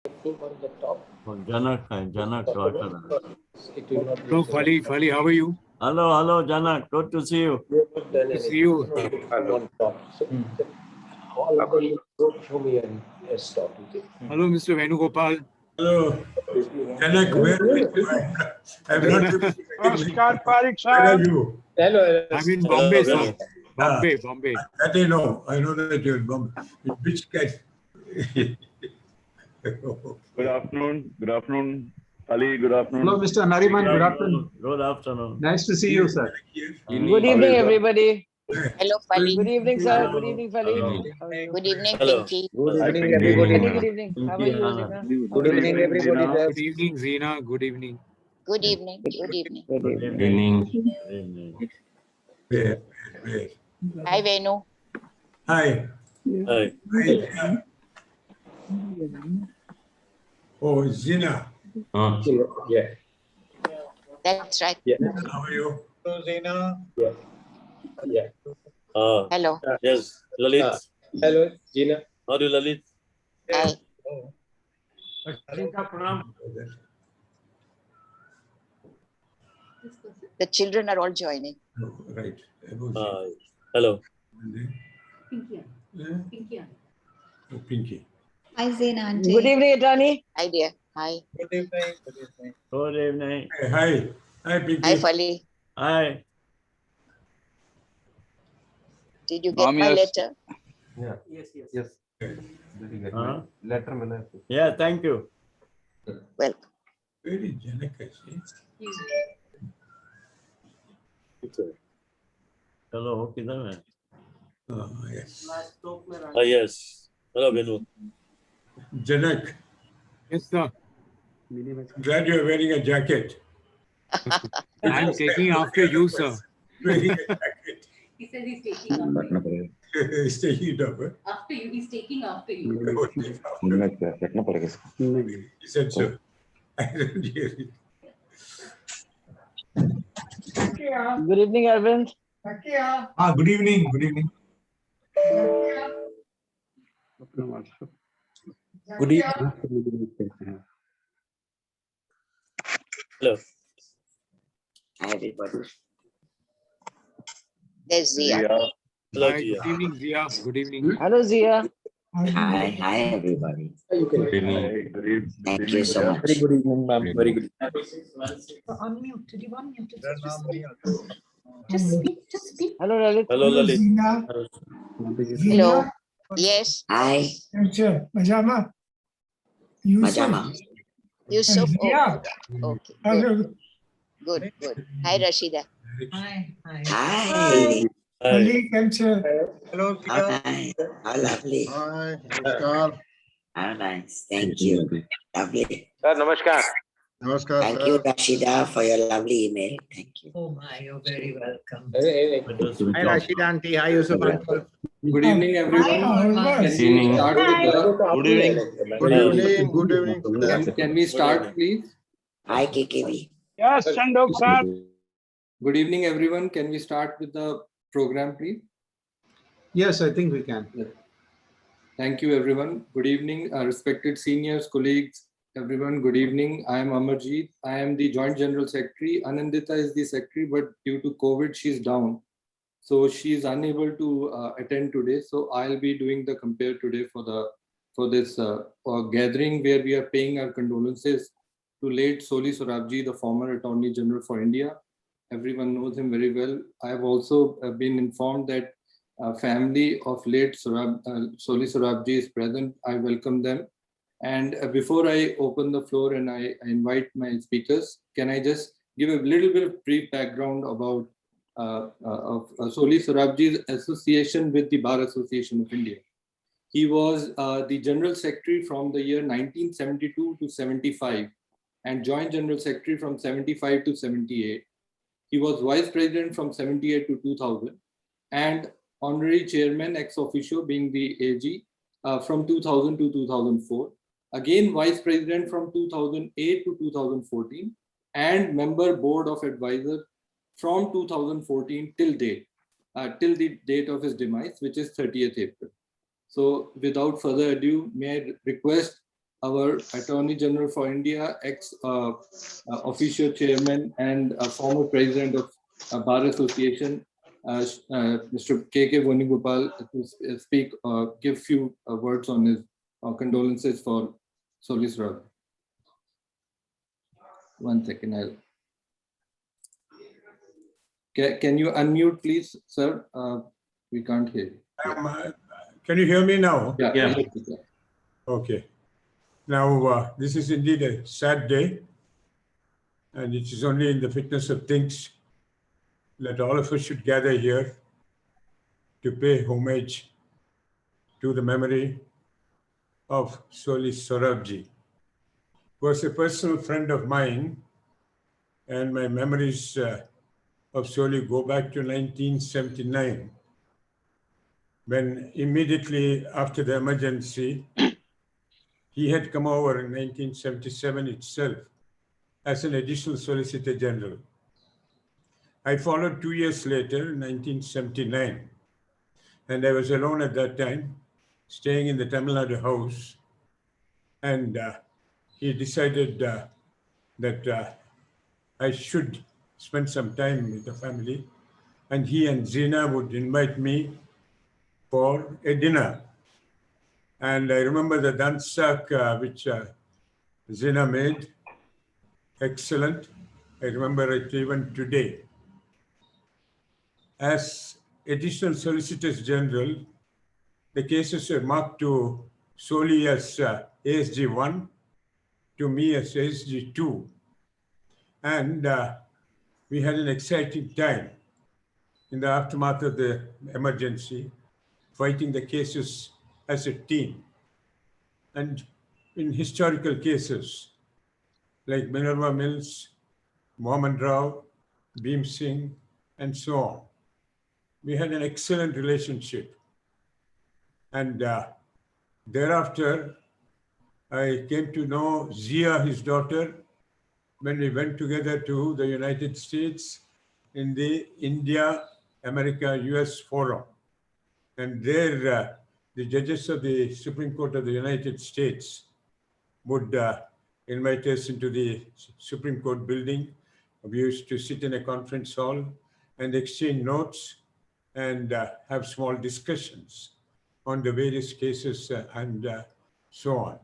thing on the top. Oh, Janak, daughter. It will not Hello, Fali, how are you? Hello, Janak. Good to see you. You have not done To anything. see you. Hello. On top. So, all of them don't show me a stop. Hello, Mr. Venugopal. Hello, Janak, where I'm not Namaskar, Parik Where are Sahab. you? Hello. I'm in Bombay, Hello, sir. Bombay. That I know. I know that you're in Bombay. In which case? Good afternoon. Ali, good afternoon. Hello, Mr. Nariman. Good afternoon. Good afternoon. Nice to see you, sir. Good evening, everybody. Hello, Fali. Good evening, sir. Hello. Good evening, Fali. Hello. Good evening, Hello. Pinky. Good evening, Good everybody. Very good evening. How are you, Zina? Good evening, everybody. Good evening, Zina. Good evening. Good evening. Good evening. Good evening. Good evening. Where? Hi, Venu. Hi. Hi. Oh, Zina. Yeah. That's right. How are you? Yeah. Hello. Yes, Lalit. Hello, Gina. How are you, Lalit? Hi. The children are all joining. Oh, right. Hello. Oh, Pinky. Hi, Zaina auntie. Good evening, Attorney. Hi, dear. Hi. Good evening. Hey, hi. Hi, Pinky. Hi, Fali. Hi. Did you get my letter? Yes. Huh? Letter मिला. Yeah, thank you. Welcome. Where is Janak? I see? Hello, किधर है? Oh, yes. Yes. Hello, Venu. Janak, Yes, sir. glad you're wearing a jacket. I'm taking after you, sir. Wearing a jacket. He says he's taking after you. He's taking it up. Huh? After you, he's taking after you. He said so. I didn't hear it. Good evening, Arvind. Good evening. Good evening. Good evening. Hello. Hi, everybody. There's Zia. Hello, Hi, Jia. good evening, Zia. Good evening. Hello, Zia. Hi, everybody. You can. Thank you so much. Very good evening, ma'am. Very good. Unmute. Did you unmute? Just speak. Hello, Lalit. Hello, Lalit. Hello. Yes. Hi, Majama. Majama. Yusuf. Oh, okay. Good. Hi, Rashida. Hi. Hi. Hi. Hello, Hi. How lovely. Hi, Namaskar. How nice. Thank you. Lovely. Sir, namaskar. Namaskar, Thank sir. you, Rashida, for your lovely email. Thank you. Oh my, you're very welcome. Hi, Rashid auntie. Hi, Yusuf uncle. Good evening, everyone. Hi. Can we start with Good evening. Good evening. Can we start, please? Hi, KKV. Yes, Chandok sir. Good evening, everyone. Can we start with the program, please? Yes, I think we can. Thank you, everyone. Good evening, respected seniors, colleagues, everyone. Good evening. I am Amarjeet. I am the Joint General Secretary. Anandita is the Secretary, but due to COVID, she's down. So she is unable to attend today. So I'll be doing the compare today for this gathering where we are paying our condolences to late Soli Sorabji, the former Attorney General for India. Everyone knows him very well. I have also been informed that family of late Soli Sorabji is present. I welcome them. And before I open the floor and I invite my speakers, can I just give a little bit of brief background about Soli Sorabji's association with the Bar Association of India. He was the General Secretary from the year 1972 to 75 and Joint General Secretary from 75 to 78. He was Vice President from 78 to 2000 and Honorary Chairman ex officio being the AG from 2000 to 2004. Again, Vice President from 2008 to 2014 and Member Board of Advisors from 2014 till date, till the date of his demise, which is 30th April. So without further ado, may I request our Attorney General for India, ex-officio chairman and former president of Bar Association, Mr. K.K. Venugopal, to speak, give few words on his condolences for Solis Rao. 1 second, Can you unmute, please, sir? We can't hear you. Can you hear me now? Yeah. Okay. Now, this is indeed a sad day, and it is only in the fitness of things that all of us should gather here to pay homage to the memory of Solis Sorabji, who was a personal friend of mine, and my memories of Soli go back to 1979, when immediately after the emergency, he had come over in 1977 itself as an additional Solicitor General. I followed 2 years later, in 1979, and I was alone at that time, staying in the Tamil Nadu house, and he decided that I should spend some time with the family, and he and Zina would invite me for a dinner. And I remember the dansak which Zina made, excellent. I remember it even today. As Additional Solicitors General, the cases were marked to Soli as ASG 1, to me as ASG 2. And we had an exciting time in the aftermath of the emergency, fighting the cases as a team. And in historical cases, like Minerva Mills, Mohammed Rao, Bhim Singh, and so on, we had an excellent relationship. And thereafter, I came to know Zia, his daughter, when we went together to the United States in the India-America-US Forum. And there, the judges of the Supreme Court of the United States would invite us into the Supreme Court building. We used to sit in a conference hall and exchange notes and have small discussions on the various cases and so on.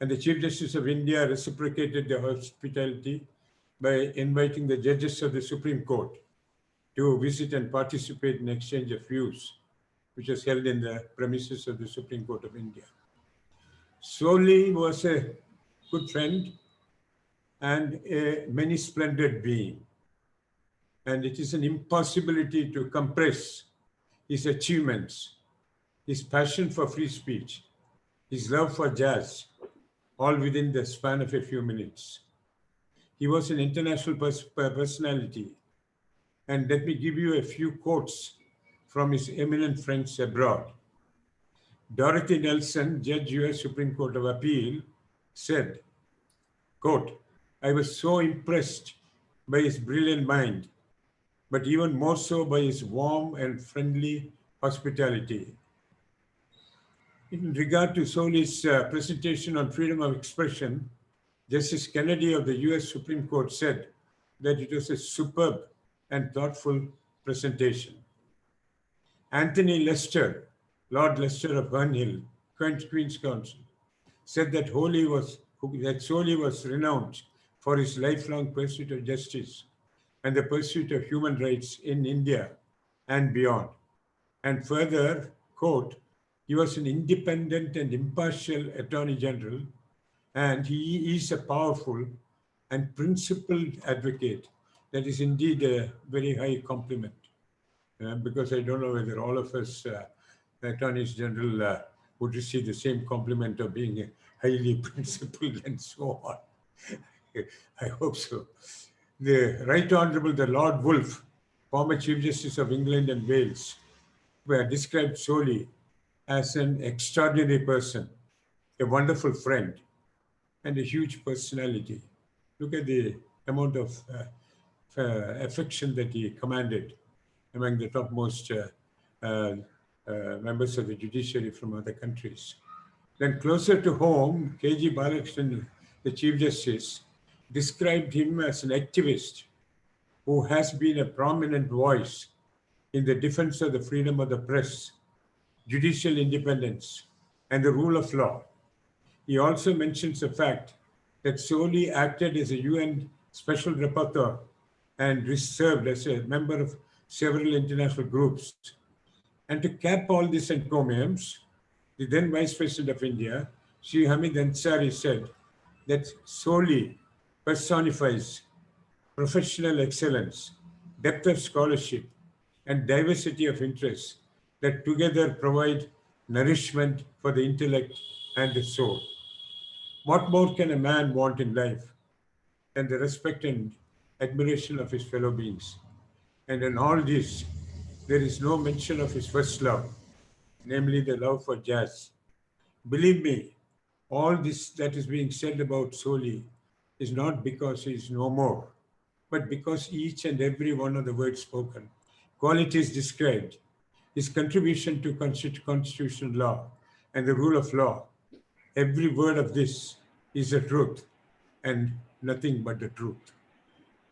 And the Chief Justice of India reciprocated the hospitality by inviting the judges of the Supreme Court to visit and participate in exchange of views, which was held in the premises of the Supreme Court of India. Soli was a good friend and a many-splendid being. And it is an impossibility to compress his achievements, his passion for free speech, his love for jazz, all within the span of a few minutes. He was an international personality. And let me give you a few quotes from his eminent friends abroad. Dorothy Nelson, Judge US Supreme Court of Appeal, said, quote, "I was so impressed by his brilliant mind, but even more so by his warm and friendly hospitality." In regard to Soli's presentation on freedom of expression, Justice Kennedy of the US Supreme Court said that it was a superb and thoughtful presentation. Anthony Lester, Lord Lester of Hernhill, Queen's Counsel, said that Soli was renowned for his lifelong pursuit of justice and the pursuit of human rights in India and beyond. And further, quote, "He was an independent and impartial Attorney General, and he is a powerful and principled advocate." That is indeed a very high compliment, because I don't know whether all of us Attorneys General would receive the same compliment of being highly principled and so on. I hope so. The Right Honorable the Lord Wolfe, former Chief Justice of England and Wales, described Soli as an extraordinary person, a wonderful friend, and a huge personality. Look at the amount of affection that he commanded among the topmost members of the judiciary from other countries. Then closer to home, K.G. Balakrishnan, the Chief Justice, described him as an activist who has been a prominent voice in the defense of the freedom of the press, judicial independence, and the rule of law. He also mentions the fact that Soli acted as a UN special rapporteur and served as a member of several international groups. And to cap all this encomiums, the then Vice President of India, Sri Hamid Ansari, said that Soli personifies professional excellence, depth of scholarship, and diversity of interests that together provide nourishment for the intellect and the soul. What more can a man want in life than the respect and admiration of his fellow beings? And in all this, there is no mention of his first love, namely the love for jazz. Believe me, all this that is being said about Soli is not because he is no more, but because each and every one of the words spoken, qualities described, his contribution to constitutional law and the rule of law, every word of this is the truth and nothing but the truth.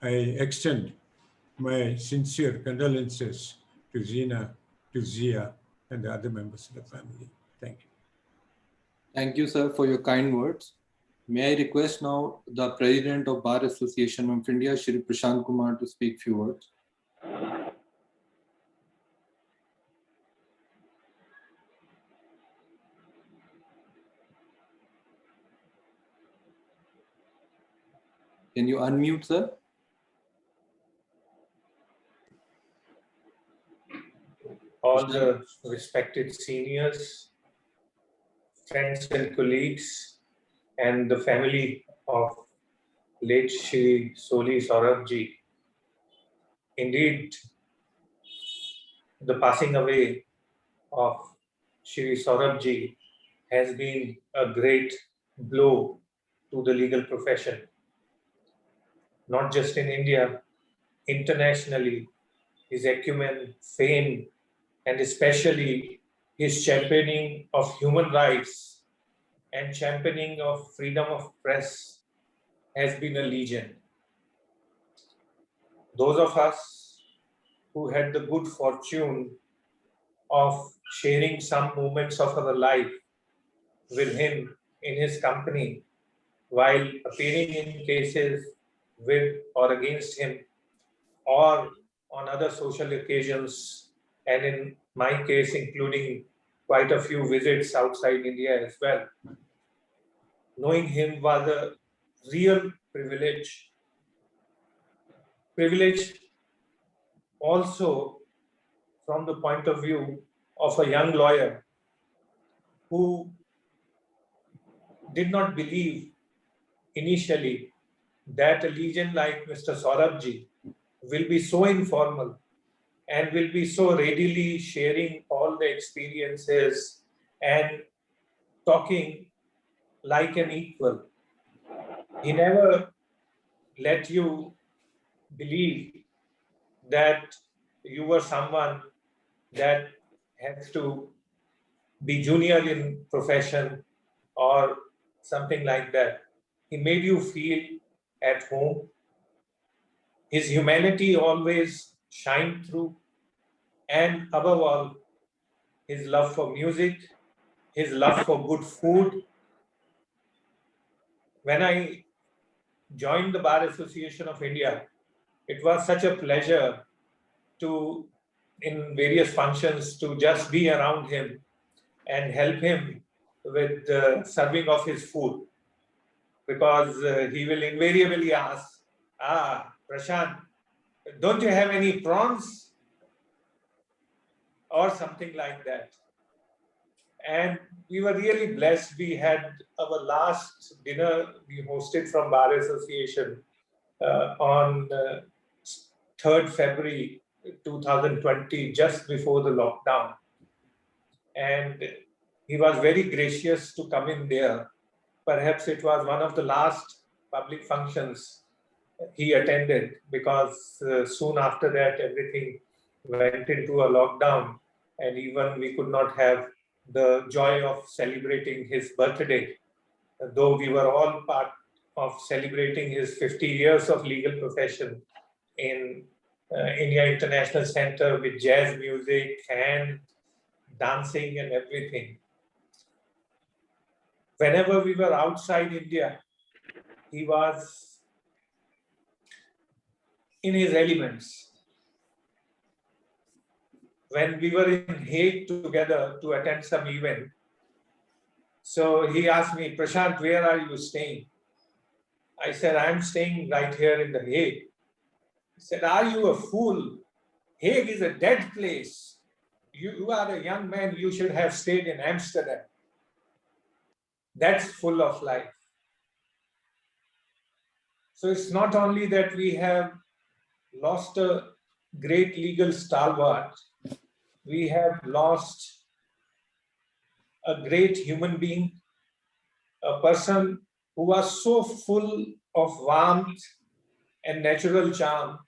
I extend my sincere condolences to Zina, to Zia, and the other members of the family. Thank you. Thank you, sir, for your kind words. May I request now the President of Bar Association of India, Shri Prashant Kumar, to speak few words. Can you unmute, sir? All the respected seniors, friends and colleagues, and the family of late Shri Soli Saurabh-ji. Indeed, the passing away of Shri Saurabh-ji has been a great blow to the legal profession. Not just in India, internationally, his acumen, fame, and especially his championing of human rights and championing of freedom of press has been a legion. Those of us who had the good fortune of sharing some moments of our life with him in his company while appearing in cases with or against him or on other social occasions, and in my case, including quite a few visits outside India as well. Knowing him was a real privilege. Privilege also from the point of view of a young lawyer who did not believe initially that a legend like Mr. Saurabh-ji will be so informal and will be so readily sharing all the experiences and talking like an equal. He never let you believe that you were someone that has to be junior in profession or something like that. He made you feel at home. His humanity always shined through, and above all, his love for music, his love for good food. When I joined the Bar Association of India, it was such a pleasure to, in various functions, to just be around him and help him with the serving of his food. Because he will invariably ask, Prashant, don't you have any prawns? Or something like that. And we were really blessed. We had our last dinner we hosted from Bar Association on 3rd February 2020, just before the lockdown. And he was very gracious to come in there. Perhaps it was one of the last public functions he attended, because soon after that everything went into a lockdown and even we could not have the joy of celebrating his birthday, though we were all part of celebrating his 50 years of legal profession in India International Center with jazz music and dancing and everything. Whenever we were outside India, he was in his elements. When we were in Hague together to attend some event, so he asked me, Prashant, where are you staying? I said, I'm staying right here in The Hague. He said, are you a fool? Hague is a dead place. You are a young man, you should have stayed in Amsterdam. That's full of life. So it's not only that we have lost a great legal stalwart, we have lost a great human being, a person who was so full of warmth and natural charm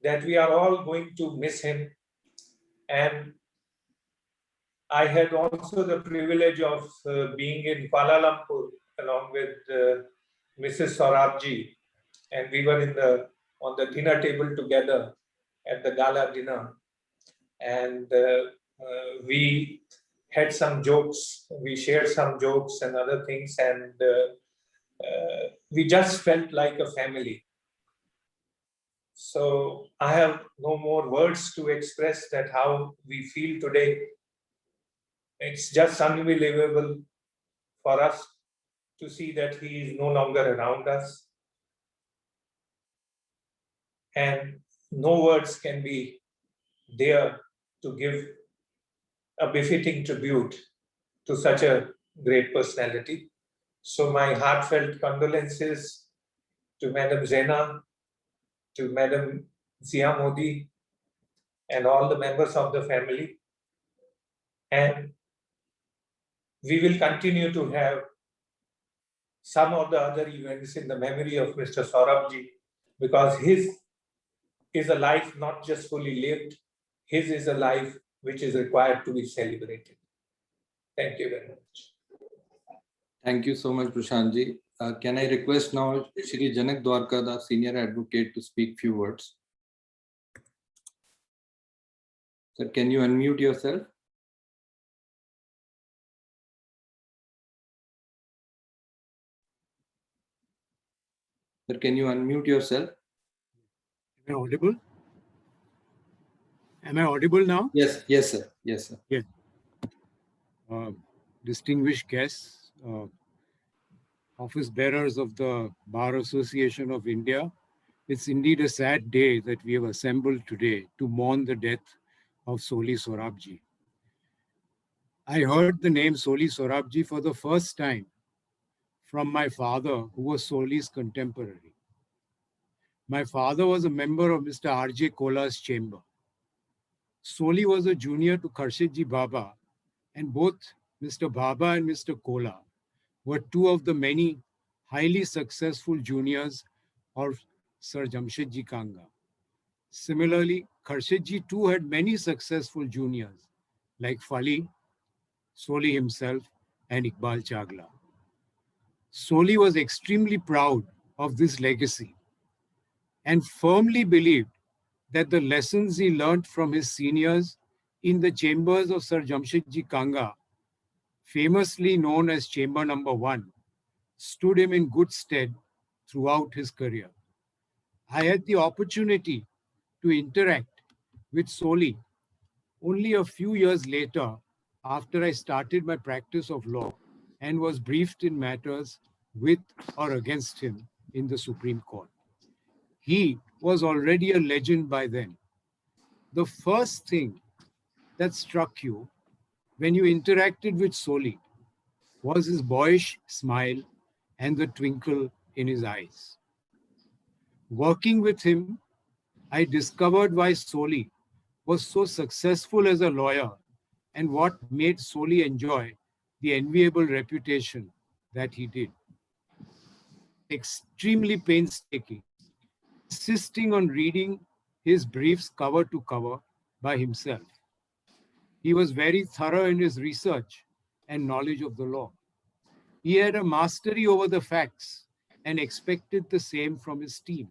that we are all going to miss him. And I had also the privilege of being in Kuala Lumpur along with Mrs. Sorabji, and we were on the dinner table together at the gala dinner, and we had some jokes, we shared some jokes and other things, and we just felt like a family. So I have no more words to express that how we feel today. It's just unbelievable for us to see that he is no longer around us. And no words can be there to give a befitting tribute to such a great personality. So my heartfelt condolences to Madam Zena, to Madam Zia Modi, and all the members of the family. And we will continue to have some of the other events in the memory of Mr. Sorabji, because his is a life not just fully lived, his is a life which is required to be celebrated. Thank you very much. Thank you so much, Prashantji. Can I request now Shri Janak Dwarka, the senior advocate, to speak few words? Sir, can you unmute yourself? Sir, can you unmute yourself? Am I audible? Am I audible now? Yes, yes, sir. Yes, sir. Yes. Distinguished guests, office bearers of the Bar Association of India, it's indeed a sad day that we have assembled today to mourn the death of Soli Sorabji. I heard the name Soli Sorabji for the first time from my father, who was Soli's contemporary. My father was a member of Mr. R.J. Kola's chamber. Soli was a junior to Kharshedji Baba, and both Mr. Baba and Mr. Kola were two of the many highly successful juniors of Sir Jamshedji Kanga. Similarly, Kharshedji too had many successful juniors like Fali, Soli himself, and Iqbal Chagla. Soli was extremely proud of this legacy and firmly believed that the lessons he learnt from his seniors in the chambers of Sir Jamshedji Kanga, famously known as Chamber Number 1, stood him in good stead throughout his career. I had the opportunity to interact with Soli only a few years later after I started my practice of law and was briefed in matters with or against him in the Supreme Court. He was already a legend by then. The first thing that struck you when you interacted with Soli was his boyish smile and the twinkle in his eyes. Working with him, I discovered why Soli was so successful as a lawyer and what made Soli enjoy the enviable reputation that he did. Extremely painstaking, insisting on reading his briefs cover to cover by himself. He was very thorough in his research and knowledge of the law. He had a mastery over the facts and expected the same from his team.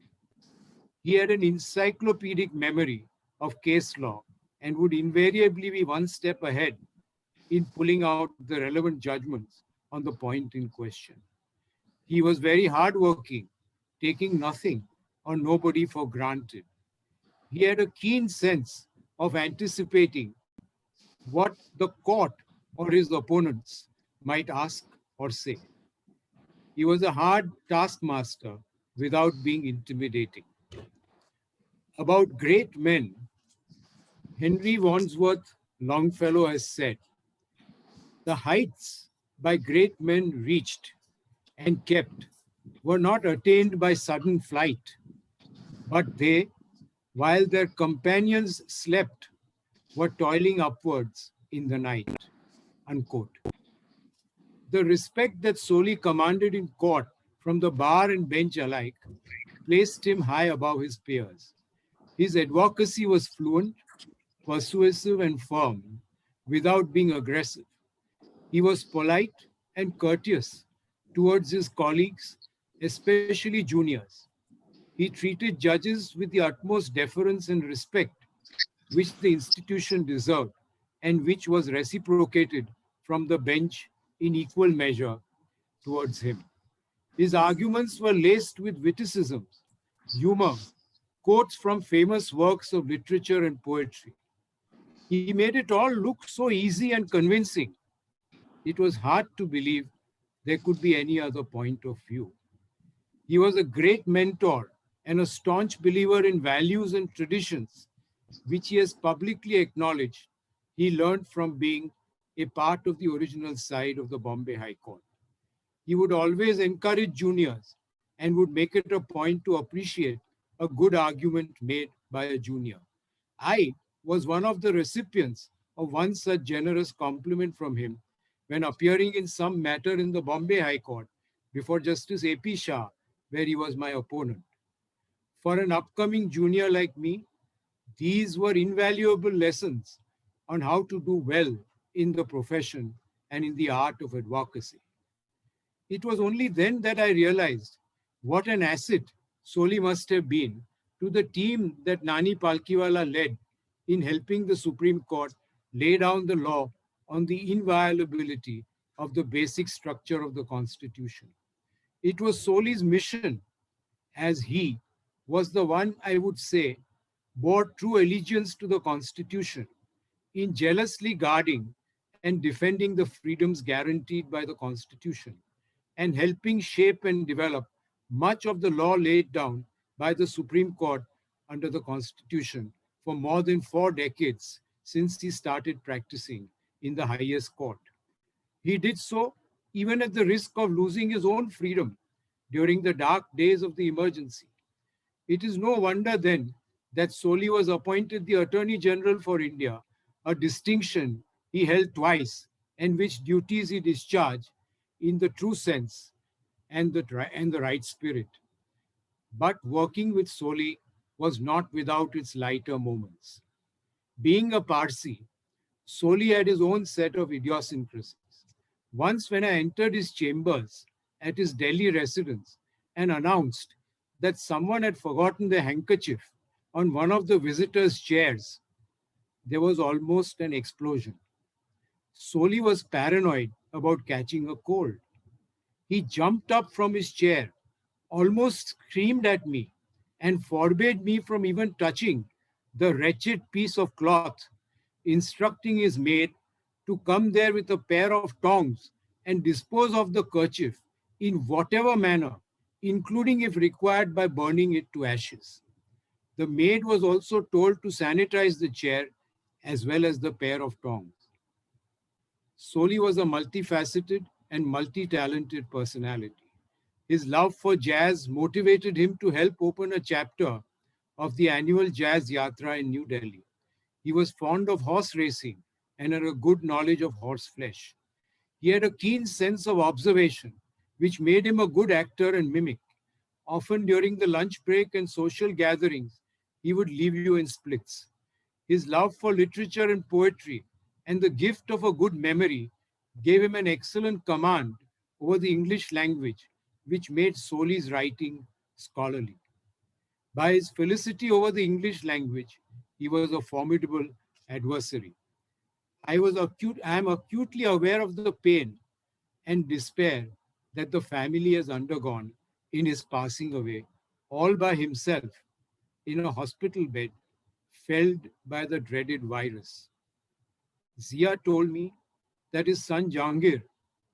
He had an encyclopedic memory of case law and would invariably be one step ahead in pulling out the relevant judgments on the point in question. He was very hardworking, taking nothing or nobody for granted. He had a keen sense of anticipating what the court or his opponents might ask or say. He was a hard taskmaster without being intimidating. About great men, Henry Wadsworth Longfellow has said, "The heights by great men reached and kept were not attained by sudden flight, but they, while their companions slept, were toiling upwards in the night." Unquote. The respect that Solly commanded in court from the bar and bench alike placed him high above his peers. His advocacy was fluent, persuasive, and firm without being aggressive. He was polite and courteous towards his colleagues, especially juniors. He treated judges with the utmost deference and respect which the institution deserved and which was reciprocated from the bench in equal measure towards him. His arguments were laced with witticisms, humor, quotes from famous works of literature and poetry. He made it all look so easy and convincing. It was hard to believe there could be any other point of view. He was a great mentor and a staunch believer in values and traditions, which he has publicly acknowledged he learned from being a part of the original side of the Bombay High Court. He would always encourage juniors and would make it a point to appreciate a good argument made by a junior. I was one of the recipients of one such generous compliment from him when appearing in some matter in the Bombay High Court before Justice A.P. Shah, where he was my opponent. For an upcoming junior like me, these were invaluable lessons on how to do well in the profession and in the art of advocacy. It was only then that I realized what an asset Solly must have been to the team that Nani Palkiwala led in helping the Supreme Court lay down the law on the inviolability of the basic structure of the Constitution. It was Solly's mission, as he was the one, I would say, bore true allegiance to the Constitution in jealously guarding and defending the freedoms guaranteed by the Constitution and helping shape and develop much of the law laid down by the Supreme Court under the Constitution for more than 4 decades since he started practicing in the highest court. He did so even at the risk of losing his own freedom during the dark days of the emergency. It is no wonder then that Solly was appointed the Attorney General for India, a distinction he held twice and which duties he discharged in the true sense and the right spirit. But working with Solly was not without its lighter moments. Being a Parsi, Solly had his own set of idiosyncrasies. Once when I entered his chambers at his Delhi residence and announced that someone had forgotten their handkerchief on one of the visitors' chairs, there was almost an explosion. Solly was paranoid about catching a cold. He jumped up from his chair, almost screamed at me, and forbade me from even touching the wretched piece of cloth, instructing his maid to come there with a pair of tongs and dispose of the kerchief in whatever manner, including if required by burning it to ashes. The maid was also told to sanitize the chair as well as the pair of tongs. Solly was a multifaceted and multi-talented personality. His love for jazz motivated him to help open a chapter of the annual Jazz Yatra in New Delhi. He was fond of horse racing and had a good knowledge of horse flesh. He had a keen sense of observation, which made him a good actor and mimic. Often during the lunch break and social gatherings, he would leave you in splits. His love for literature and poetry and the gift of a good memory gave him an excellent command over the English language, which made Soli's writing scholarly. By his felicity over the English language, he was a formidable adversary. I am acutely aware of the pain and despair that the family has undergone in his passing away, all by himself, in a hospital bed, felled by the dreaded virus. Zia told me that his son Jahangir,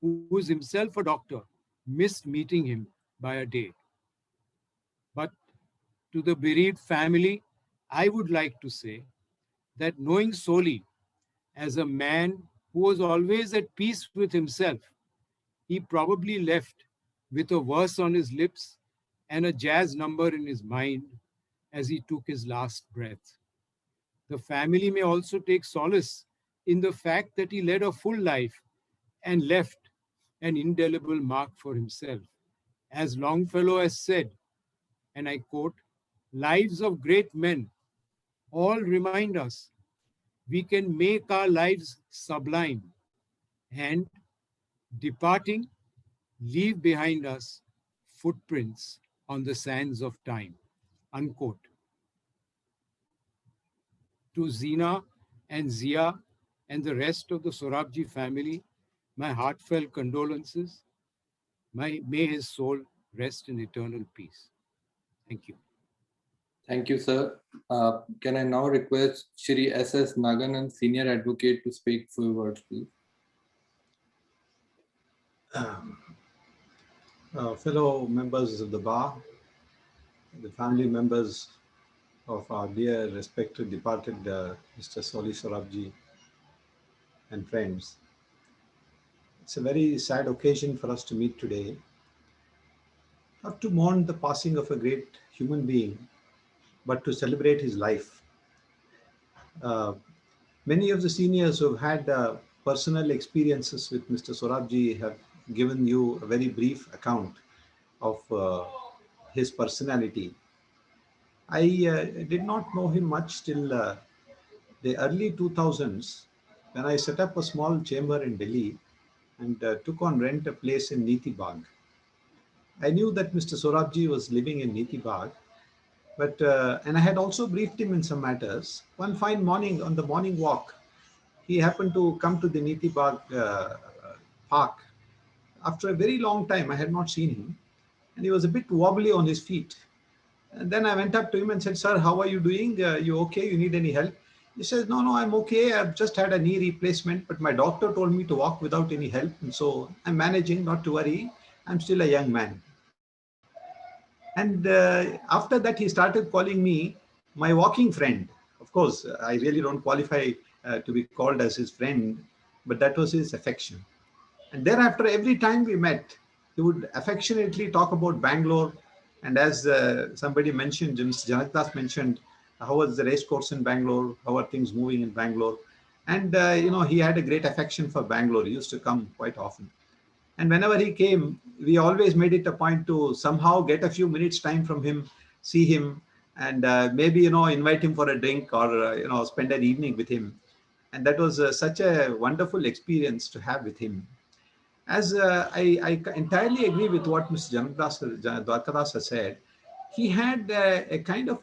who is himself a doctor, missed meeting him by a day. But to the bereaved family, I would like to say that knowing Soli as a man who was always at peace with himself, he probably left with a verse on his lips and a jazz number in his mind as he took his last breath. The family may also take solace in the fact that he led a full life and left an indelible mark for himself. As Longfellow has said, and I quote, "Lives of great men all remind us we can make our lives sublime and, departing, leave behind us footprints on the sands of time." Unquote. To Zina and Zia and the rest of the Sorabji family, my heartfelt condolences. May his soul rest in eternal peace. Thank you. Thank you, sir. Can I now request Shri S.S. Naganan, Senior Advocate, to speak few words, please? Fellow members of the bar, the family members of our dear respected departed Mr. Soli Sorabji, and friends. It's a very sad occasion for us to meet today, not to mourn the passing of a great human being, but to celebrate his life. Many of the seniors who have had personal experiences with Mr. Sorabji have given you a very brief account of his personality. I did not know him much till the early 2000s, when I set up a small chamber in Delhi and took on rent a place in Niti Bagh. I knew that Mr. Sorabji was living in Niti Bagh, but and I had also briefed him in some matters. One fine morning, on the morning walk, he happened to come to the Niti Bagh park. After a very long time, I had not seen him, and he was a bit wobbly on his feet. And then I went up to him and said, "Sir, how are you doing? You okay? You need any help?" He says, no, I'm okay. I've just had a knee replacement, but my doctor told me to walk without any help. And so I'm managing, not to worry. I'm still a young man. And after that, he started calling me my walking friend. Of course, I really don't qualify to be called as his friend, but that was his affection. And thereafter, every time we met, he would affectionately talk about Bangalore. And as somebody mentioned, Mr. Janakdas mentioned, how was the race course in Bangalore? How are things moving in Bangalore? And, he had a great affection for Bangalore. He used to come quite often. And whenever he came, we always made it a point to somehow get a few minutes time from him, see him, and maybe, invite him for a drink or, spend an evening with him. And that was such a wonderful experience to have with him. As I entirely agree with what Mr. Dwarkadas has said, he had a kind of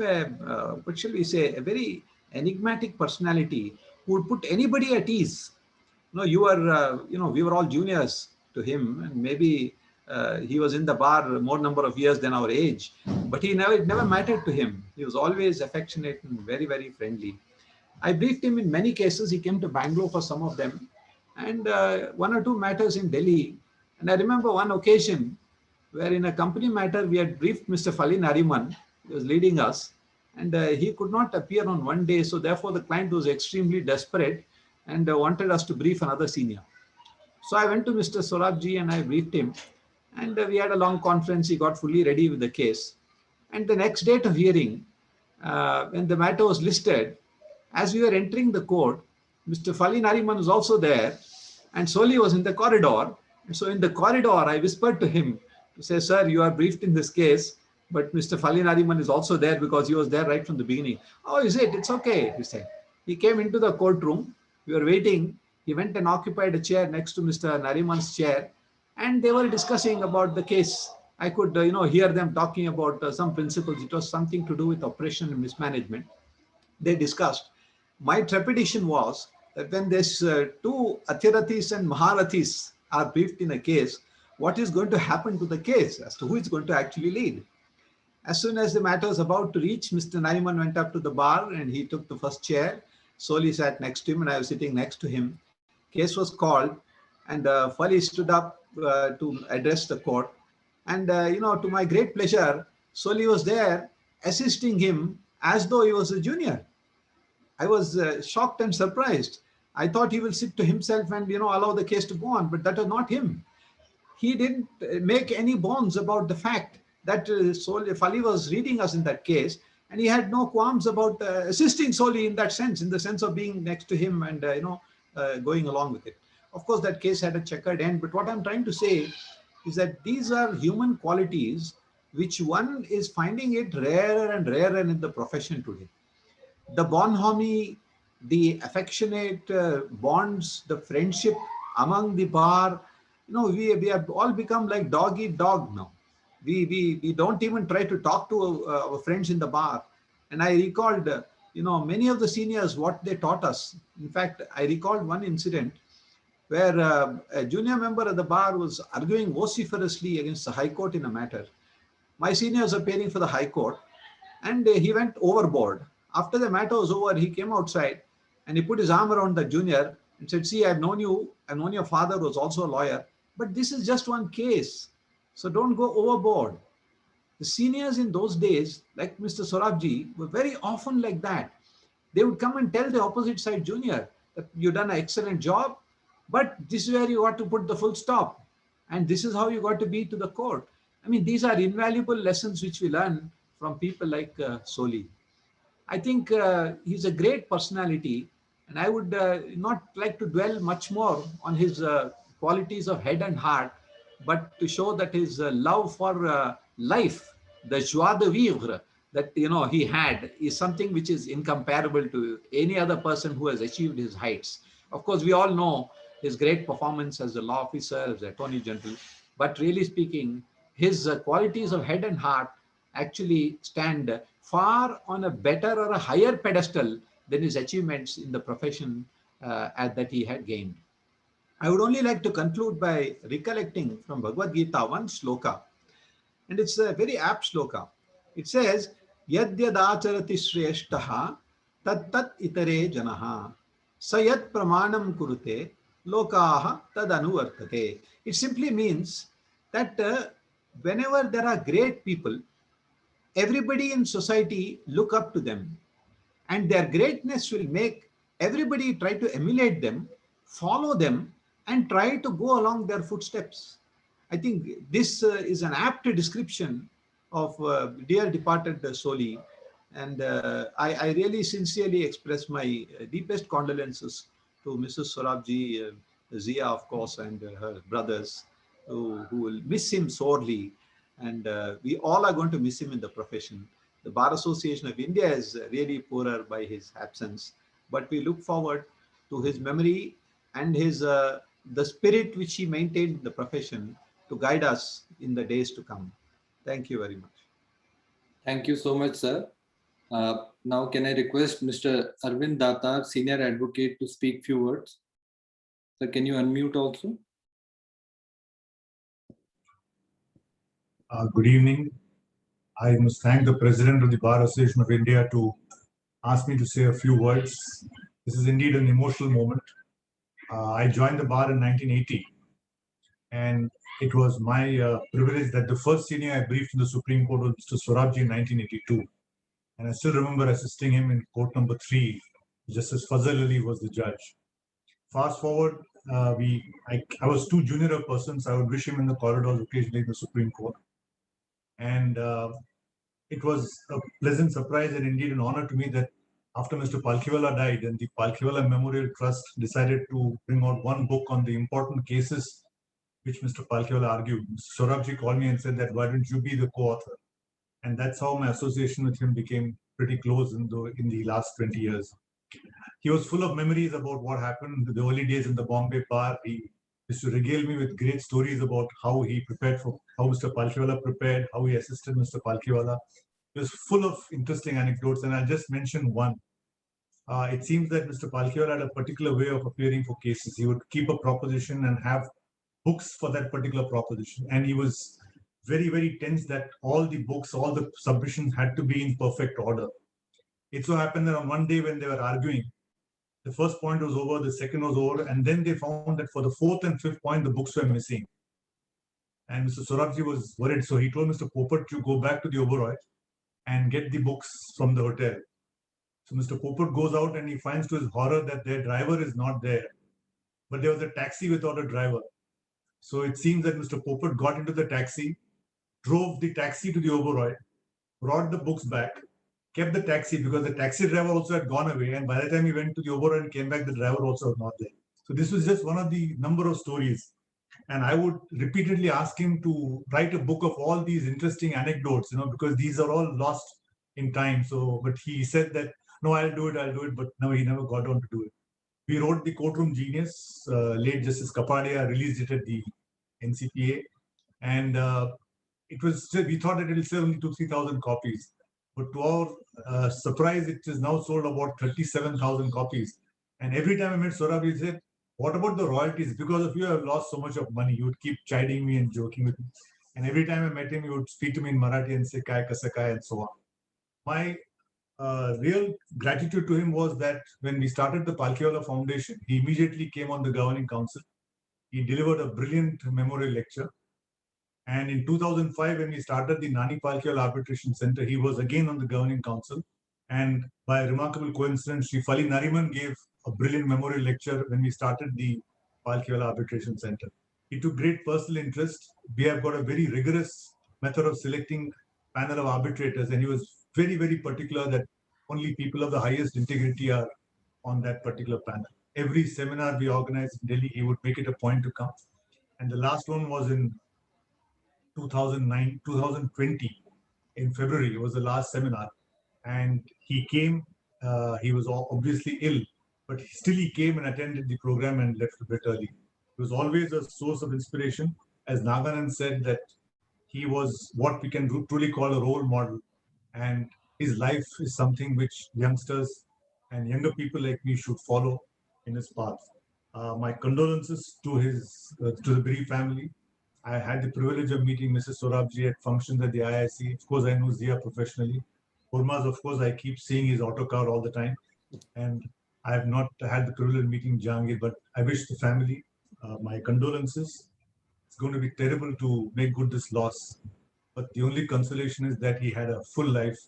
what shall we say, a very enigmatic personality who would put anybody at ease. We were all juniors to him, and maybe he was in the bar more number of years than our age, but it never mattered to him. He was always affectionate and very, very friendly. I briefed him in many cases. He came to Bangalore for some of them, and one or two matters in Delhi. And I remember one occasion where in a company matter, we had briefed Mr. Fali Nariman, who was leading us, and he could not appear on one day. So therefore, the client was extremely desperate and wanted us to brief another senior. So I went to Mr. Sorabji and I briefed him, and we had a long conference. He got fully ready with the case. And the next date of hearing, when the matter was listed, as we were entering the court, Mr. Fali Nariman was also there, and Soli was in the corridor. And so in the corridor, I whispered to him to say, "Sir, you are briefed in this case, but Mr. Fali Nariman is also there because he was there right from the beginning." "Oh, is it? It's okay," he said. He came into the courtroom. We were waiting, he went and occupied a chair next to Mr. Nariman's chair, and they were discussing about the case. I could, hear them talking about some principles. It was something to do with oppression and mismanagement. They discussed. My trepidation was that when this two Athirathis and Maharathis are briefed in a case, what is going to happen to the case as to who is going to actually lead? As soon as the matter was about to reach, Mr. Nariman went up to the bar and he took the first chair. Soli sat next to him and I was sitting next to him. Case was called and Fali stood up to address the court. And, to my great pleasure, Soli was there assisting him as though he was a junior. I was shocked and surprised. I thought he will sit to himself and, allow the case to go on, but that was not him. He didn't make any bones about the fact that Fali was reading us in that case, and he had no qualms about assisting Soli in that sense, in the sense of being next to him and, going along with it. Of course, that case had a checkered end, but what I'm trying to say is that these are human qualities which one is finding it rarer and rarer in the profession today. The bonhomie, the affectionate bonds, the friendship among the bar, we have all become like dog eat dog now. We don't even try to talk to our friends in the bar. And I recalled, many of the seniors, what they taught us. In fact, I recalled one incident where a junior member of the bar was arguing vociferously against the High Court in a matter. My senior was appearing for the High Court and he went overboard. After the matter was over, he came outside and he put his arm around the junior and said, see, I've known you, I've known your father was also a lawyer, but this is just one case. So don't go overboard. The seniors in those days, like Mr. Sorabji, were very often like that. They would come and tell the opposite side junior that you've done an excellent job, but this is where you got to put the full stop. And this is how you got to be to the court. I mean, these are invaluable lessons which we learn from people like Soli. I think he's a great personality, and I would not like to dwell much more on his qualities of head and heart, but to show that his love for life, the joie de vivre that he had, is something which is incomparable to any other person who has achieved his heights. Of course, we all know his great performance as a law officer, as Attorney General, but really speaking, his qualities of head and heart actually stand far on a better or a higher pedestal than his achievements in the profession that he had gained. I would only like to conclude by recollecting from Bhagavad Gita one sloka, and it's a very apt sloka. It says, Yad yad acharati shreshtaha tat tat itare janaha sayat pramanam kurute lokaha tad anuvartate. It simply means that whenever there are great people, everybody in society look up to them, and their greatness will make everybody try to emulate them, follow them, and try to go along their footsteps. I think this is an apt description of dear departed Soli, and I really sincerely express my deepest condolences to Mrs. Sorabji, Zia, of course, and her brothers, who will miss him sorely. And we all are going to miss him in the profession. The Bar Association of India is really poorer by his absence, but we look forward to his memory and his the spirit which he maintained in the profession to guide us in the days to come. Thank you very much. Thank you so much, sir. Now, can I request Mr. Arvind Datar, Senior Advocate, to speak few words? Sir, can you unmute also? Good evening. I must thank the President of the Bar Association of India to ask me to say a few words. This is indeed an emotional moment. I joined the bar in 1980, and it was my privilege that the first senior I briefed in the Supreme Court was Mr. Sorabji in 1982. And I still remember assisting him in court number 3. Justice Fazal Ali was the judge. Fast forward, I was too junior a person, so I would wish him in the corridors occasionally in the Supreme Court. And it was a pleasant surprise and indeed an honor to me that after Mr. Palkhiwala died and the Palkhiwala Memorial Trust decided to bring out one book on the important cases which Mr. Palkhiwala argued, Mr. Sorabji called me and said that, why don't you be the co-author? And that's how my association with him became pretty close in the last 20 years. he was full of memories about what happened in the early days in the Bombay bar. He used to regale me with great stories about how he prepared for, how Mr. Palkhiwala prepared, how he assisted Mr. Palkhiwala. He was full of interesting anecdotes, and I'll just mention one. It seems that Mr. Palkhiwala had a particular way of appearing for cases. He would keep a proposition and have books for that particular proposition. And he was very, very tense that all the books, all the submissions had to be in perfect order. It so happened that on one day when they were arguing, the first point was over, the second was over, and then they found that for the fourth and fifth point, the books were missing. And Mr. Sorabji was worried. So he told Mr. Popat to go back to the Oberoi and get the books from the hotel. So Mr. Popat goes out and he finds to his horror that their driver is not there. But there was a taxi without a driver. So it seems that Mr. Popat got into the taxi, drove the taxi to the Oberoi, brought the books back, kept the taxi because the taxi driver also had gone away. And by the time he went to the Oberoi and came back, the driver also was not there. So this was just one of the number of stories. And I would repeatedly ask him to write a book of all these interesting anecdotes, because these are all lost in time. So, but he said that, no, I'll do it. But no, he never got on to do it. We wrote The Courtroom Genius. Late Justice Kapadia released it at the NCPA. And we thought that it will sell only 2,000-3,000 copies. But to our surprise, it is now sold about 37,000 copies. And every time I met Sorabji, he said, what about the royalties? Because of you, I've lost so much of money. He would keep chiding me and joking with me. And every time I met him, he would speak to me in Marathi and say, Kai kasa kai, and so on. My real gratitude to him was that when we started the Palkhiwala Foundation, he immediately came on the governing council. He delivered a brilliant memorial lecture. And in 2005, when we started the Nani Palkhiwala Arbitration Center, he was again on the governing council. And by a remarkable coincidence, Shri Fali Nariman gave a brilliant memorial lecture when we started the Palkhiwala Arbitration Center. He took great personal interest. We have got a very rigorous method of selecting panel of arbitrators, and he was very, very particular that only people of the highest integrity are on that particular panel. Every seminar we organized in Delhi, he would make it a point to come. And the last one was in 2020, in February. It was the last seminar. And he came, he was obviously ill, but still he came and attended the program and left a bit early. It was always a source of inspiration. As Naganand said, that he was what we can truly call a role model. And his life is something which youngsters and younger people like me should follow in his path. My condolences to the Biri family. I had the privilege of meeting Mrs. Sorabji at functions at the IIC. Of course, I know Zia professionally. Hormaz, of course, I keep seeing his auto car all the time. And I have not had the privilege of meeting Jahangir, but I wish the family my condolences. It's going to be terrible to make good this loss. But the only consolation is that he had a full life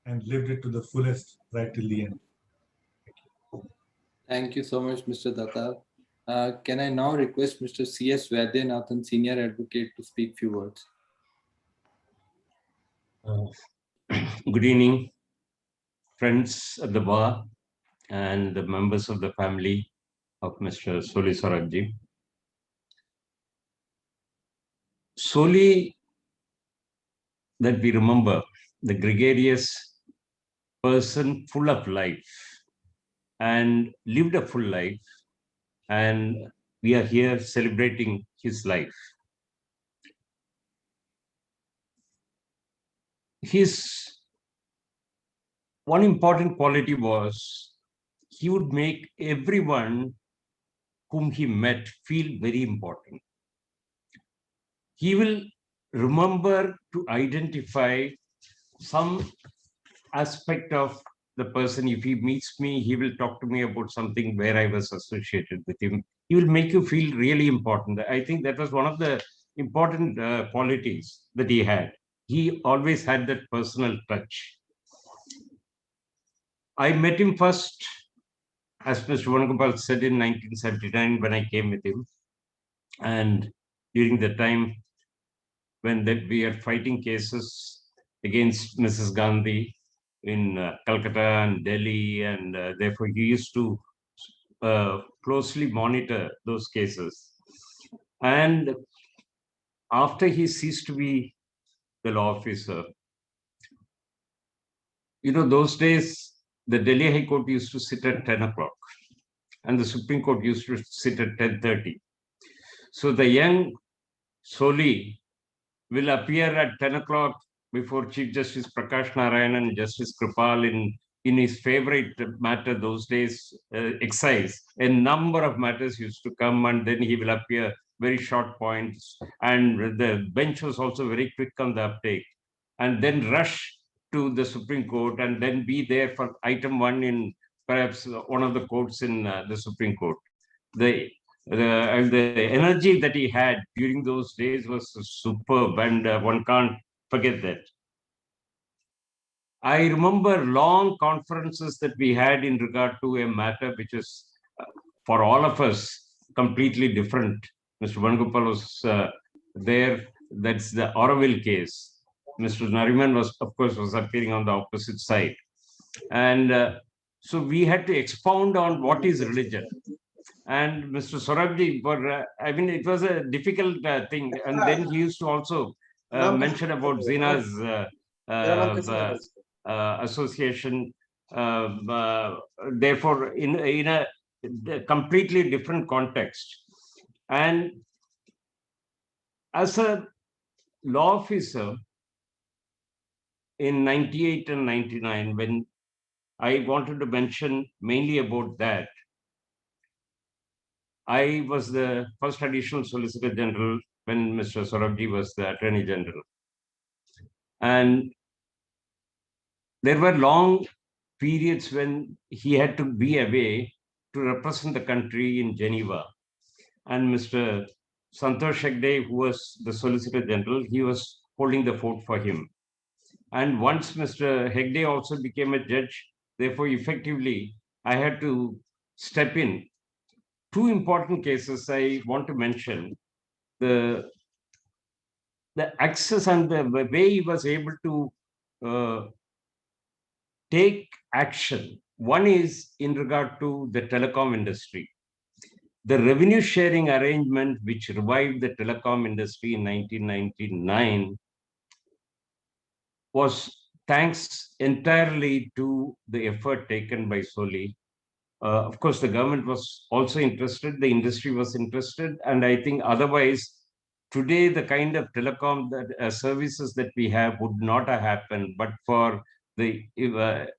and lived it to the fullest right till the end. Thank you so much, Mr. Datar. Can I now request Mr. C.S. Vaidyanathan, Senior Advocate, to speak few words? Good evening, friends at the bar and the members of the family of Mr. Soli Sorabji. Soli, that we remember, the gregarious person full of life and lived a full life, and we are here celebrating his life. His one important quality was he would make everyone whom he met feel very important. He will remember to identify some aspect of the person. If he meets me, he will talk to me about something where I was associated with him. He will make you feel really important. I think that was one of the important qualities that he had. He always had that personal touch. I met him first, as Mr. Vanagopal said, in 1979 when I came with him. And during the time when we are fighting cases against Mrs. Gandhi in Calcutta and Delhi, and therefore he used to closely monitor those cases. And after he ceased to be the law officer, those days the Delhi High Court used to sit at 10 o'clock and the Supreme Court used to sit at 10:30. So the young Soli will appear at 10 o'clock before Chief Justice Prakash Narayan and Justice Kripal in his favorite matter those days, excise. A number of matters used to come and then he will appear very short points. And the bench was also very quick on the uptake. And then rush to the Supreme Court and then be there for item 1 in perhaps one of the courts in the Supreme Court. The energy that he had during those days was superb, and one can't forget that. I remember long conferences that we had in regard to a matter which is, for all of us, completely different. Mr. Vanugopal was there. That's the Auroville case. Mr. Nariman was, of course, was appearing on the opposite side. And so we had to expound on what is religion. And Mr. Sorabji, I mean, it was a difficult thing. And then he used to also mention about Zina's association. Therefore, in a completely different context. And as a law officer in 98 and 99, when I wanted to mention mainly about that, I was the first additional Solicitor General when Mr. Sorabji was the Attorney General. And there were long periods when he had to be away to represent the country in Geneva. And Mr. Santosh Hegde, who was the Solicitor General, he was holding the fort for him. And once Mr. Hegde also became a judge, therefore, effectively, I had to step in. Two important cases I want to mention. The access and the way he was able to take action. One is in regard to the telecom industry. The revenue sharing arrangement which revived the telecom industry in 1999 was thanks entirely to the effort taken by Soli. Of course, the government was also interested, the industry was interested, and I think otherwise, today the kind of telecom services that we have would not have happened, but for the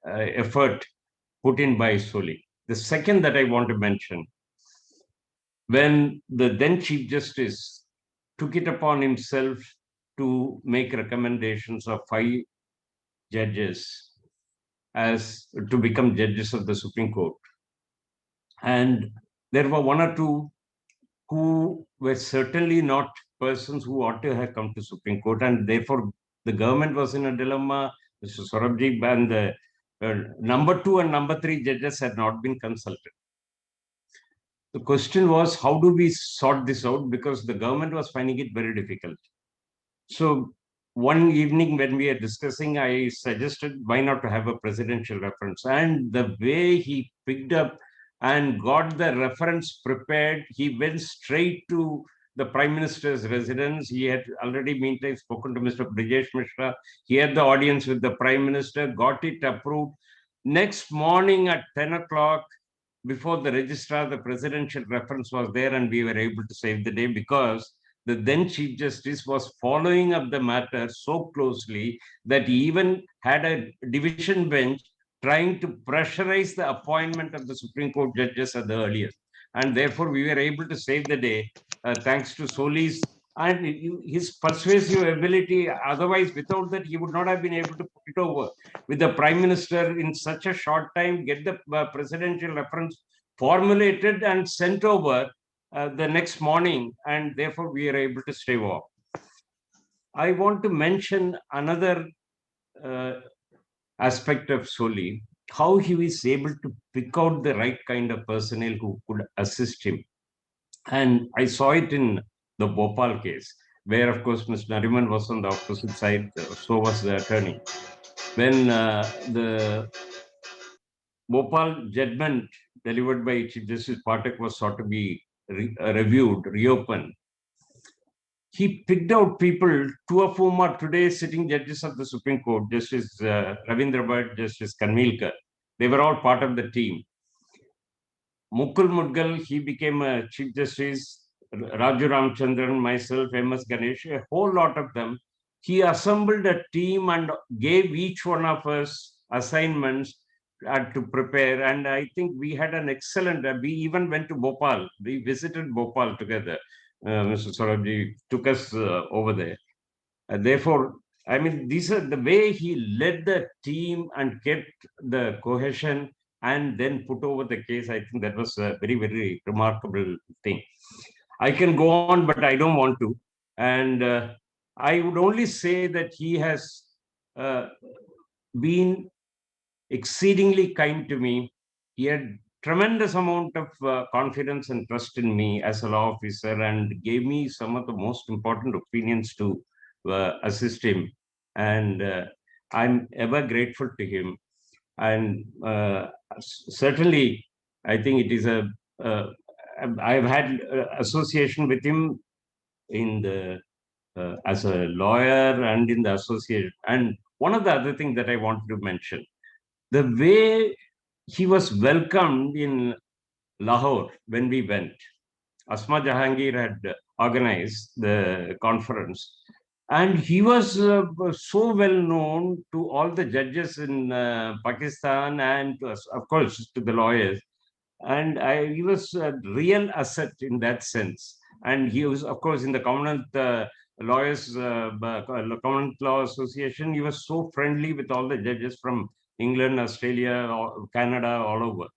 effort put in by Soli. The second that I want to mention, when the then Chief Justice took it upon himself to make recommendations of 5 judges as to become judges of the Supreme Court. And there were 1 or 2 who were certainly not persons who ought to have come to Supreme Court, and therefore the government was in a dilemma. Mr. Sorabji and the number 2 and number 3 judges had not been consulted. The question was, how do we sort this out? Because the government was finding it very difficult. So one evening when we were discussing, I suggested, why not to have a presidential reference? And the way he picked up and got the reference prepared, he went straight to the Prime Minister's residence. He had already meantime spoken to Mr. Brijesh Mishra. He had the audience with the Prime Minister, got it approved. Next morning at 10 o'clock, before the registrar, the presidential reference was there, and we were able to save the day because the then Chief Justice was following up the matter so closely that he even had a division bench trying to pressurize the appointment of the Supreme Court judges at the earliest. And therefore, we were able to save the day thanks to Soli's and his persuasive ability. Otherwise, without that, he would not have been able to put it over with the Prime Minister in such a short time, get the presidential reference formulated and sent over the next morning. And therefore, we are able to stave off. I want to mention another aspect of Soli, how he was able to pick out the right kind of personnel who could assist him. And I saw it in the Bhopal case, where, of course, Mr. Nariman was on the opposite side, so was the attorney. When the Bhopal judgment delivered by Chief Justice Pathak was sought to be reviewed, reopened, he picked out people, 2 of whom are today sitting judges of the Supreme Court, Justice Ravindra Bhatt, Justice Kanvilkar. They were all part of the team. Mukul Mudgal, he became a Chief Justice. Raju Ramchandran, myself, M.S. Ganesh, a whole lot of them. He assembled a team and gave each one of us assignments to prepare. And I think we had an excellent, we even went to Bhopal. We visited Bhopal together. Mr. Saurabh took us over there. Therefore, I mean, these are the way he led the team and kept the cohesion and then put over the case. I think that was a very, very remarkable thing. I can go on, but I don't want to. And I would only say that he has been exceedingly kind to me. He had tremendous amount of confidence and trust in me as a law officer and gave me some of the most important opinions to assist him. And I'm ever grateful to him. And certainly, I think it is I've had association with him in the as a lawyer and in the association. And one of the other things that I wanted to mention, the way he was welcomed in Lahore when we went. Asma Jahangir had organized the conference, and he was so well known to all the judges in Pakistan and to us, of course, to the lawyers. And he was a real asset in that sense. And he was, of course, in the Commonwealth Lawyers, Commonwealth Law Association, he was so friendly with all the judges from England, Australia, Canada, all over.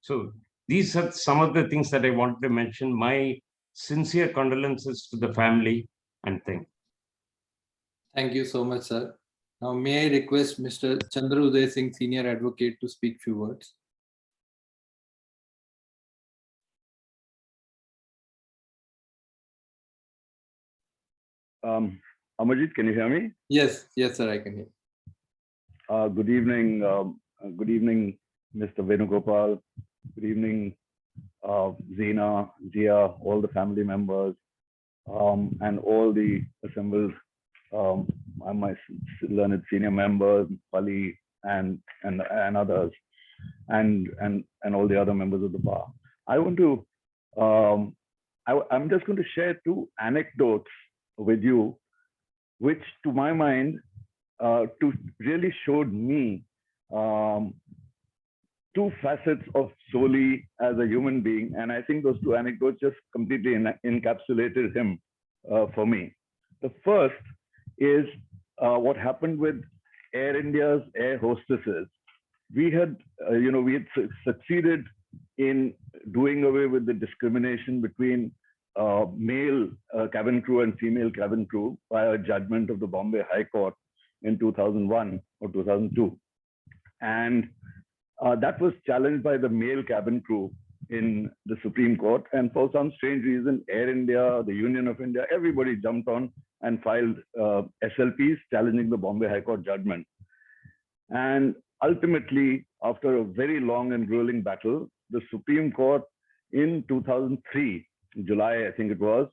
So these are some of the things that I wanted to mention. My sincere condolences to the family and thank you. Thank you so much, sir. Now, may I request Mr. Chandra Uday Singh, Senior Advocate, to speak few words. Amarjit, can you hear me? Yes, yes, sir, I can hear. Good evening, Mr. Venugopal. Good evening, Zina, Zia, all the family members, and all the assembled, my learned senior members, Pali, and others, and all the other members of the bar. I want to, I'm just going to share two anecdotes with you, which to my mind, really showed me two facets of Soli as a human being. And I think those two anecdotes just completely encapsulated him for me. The first is what happened with Air India's air hostesses. We had, we had succeeded in doing away with the discrimination between male cabin crew and female cabin crew by a judgment of the Bombay High Court in 2001 or 2002. And that was challenged by the male cabin crew in the Supreme Court. And for some strange reason, Air India, the Union of India, everybody jumped on and filed SLPs challenging the Bombay High Court judgment. And ultimately, after a very long and grueling battle, the Supreme Court in 2003, July, I think it was,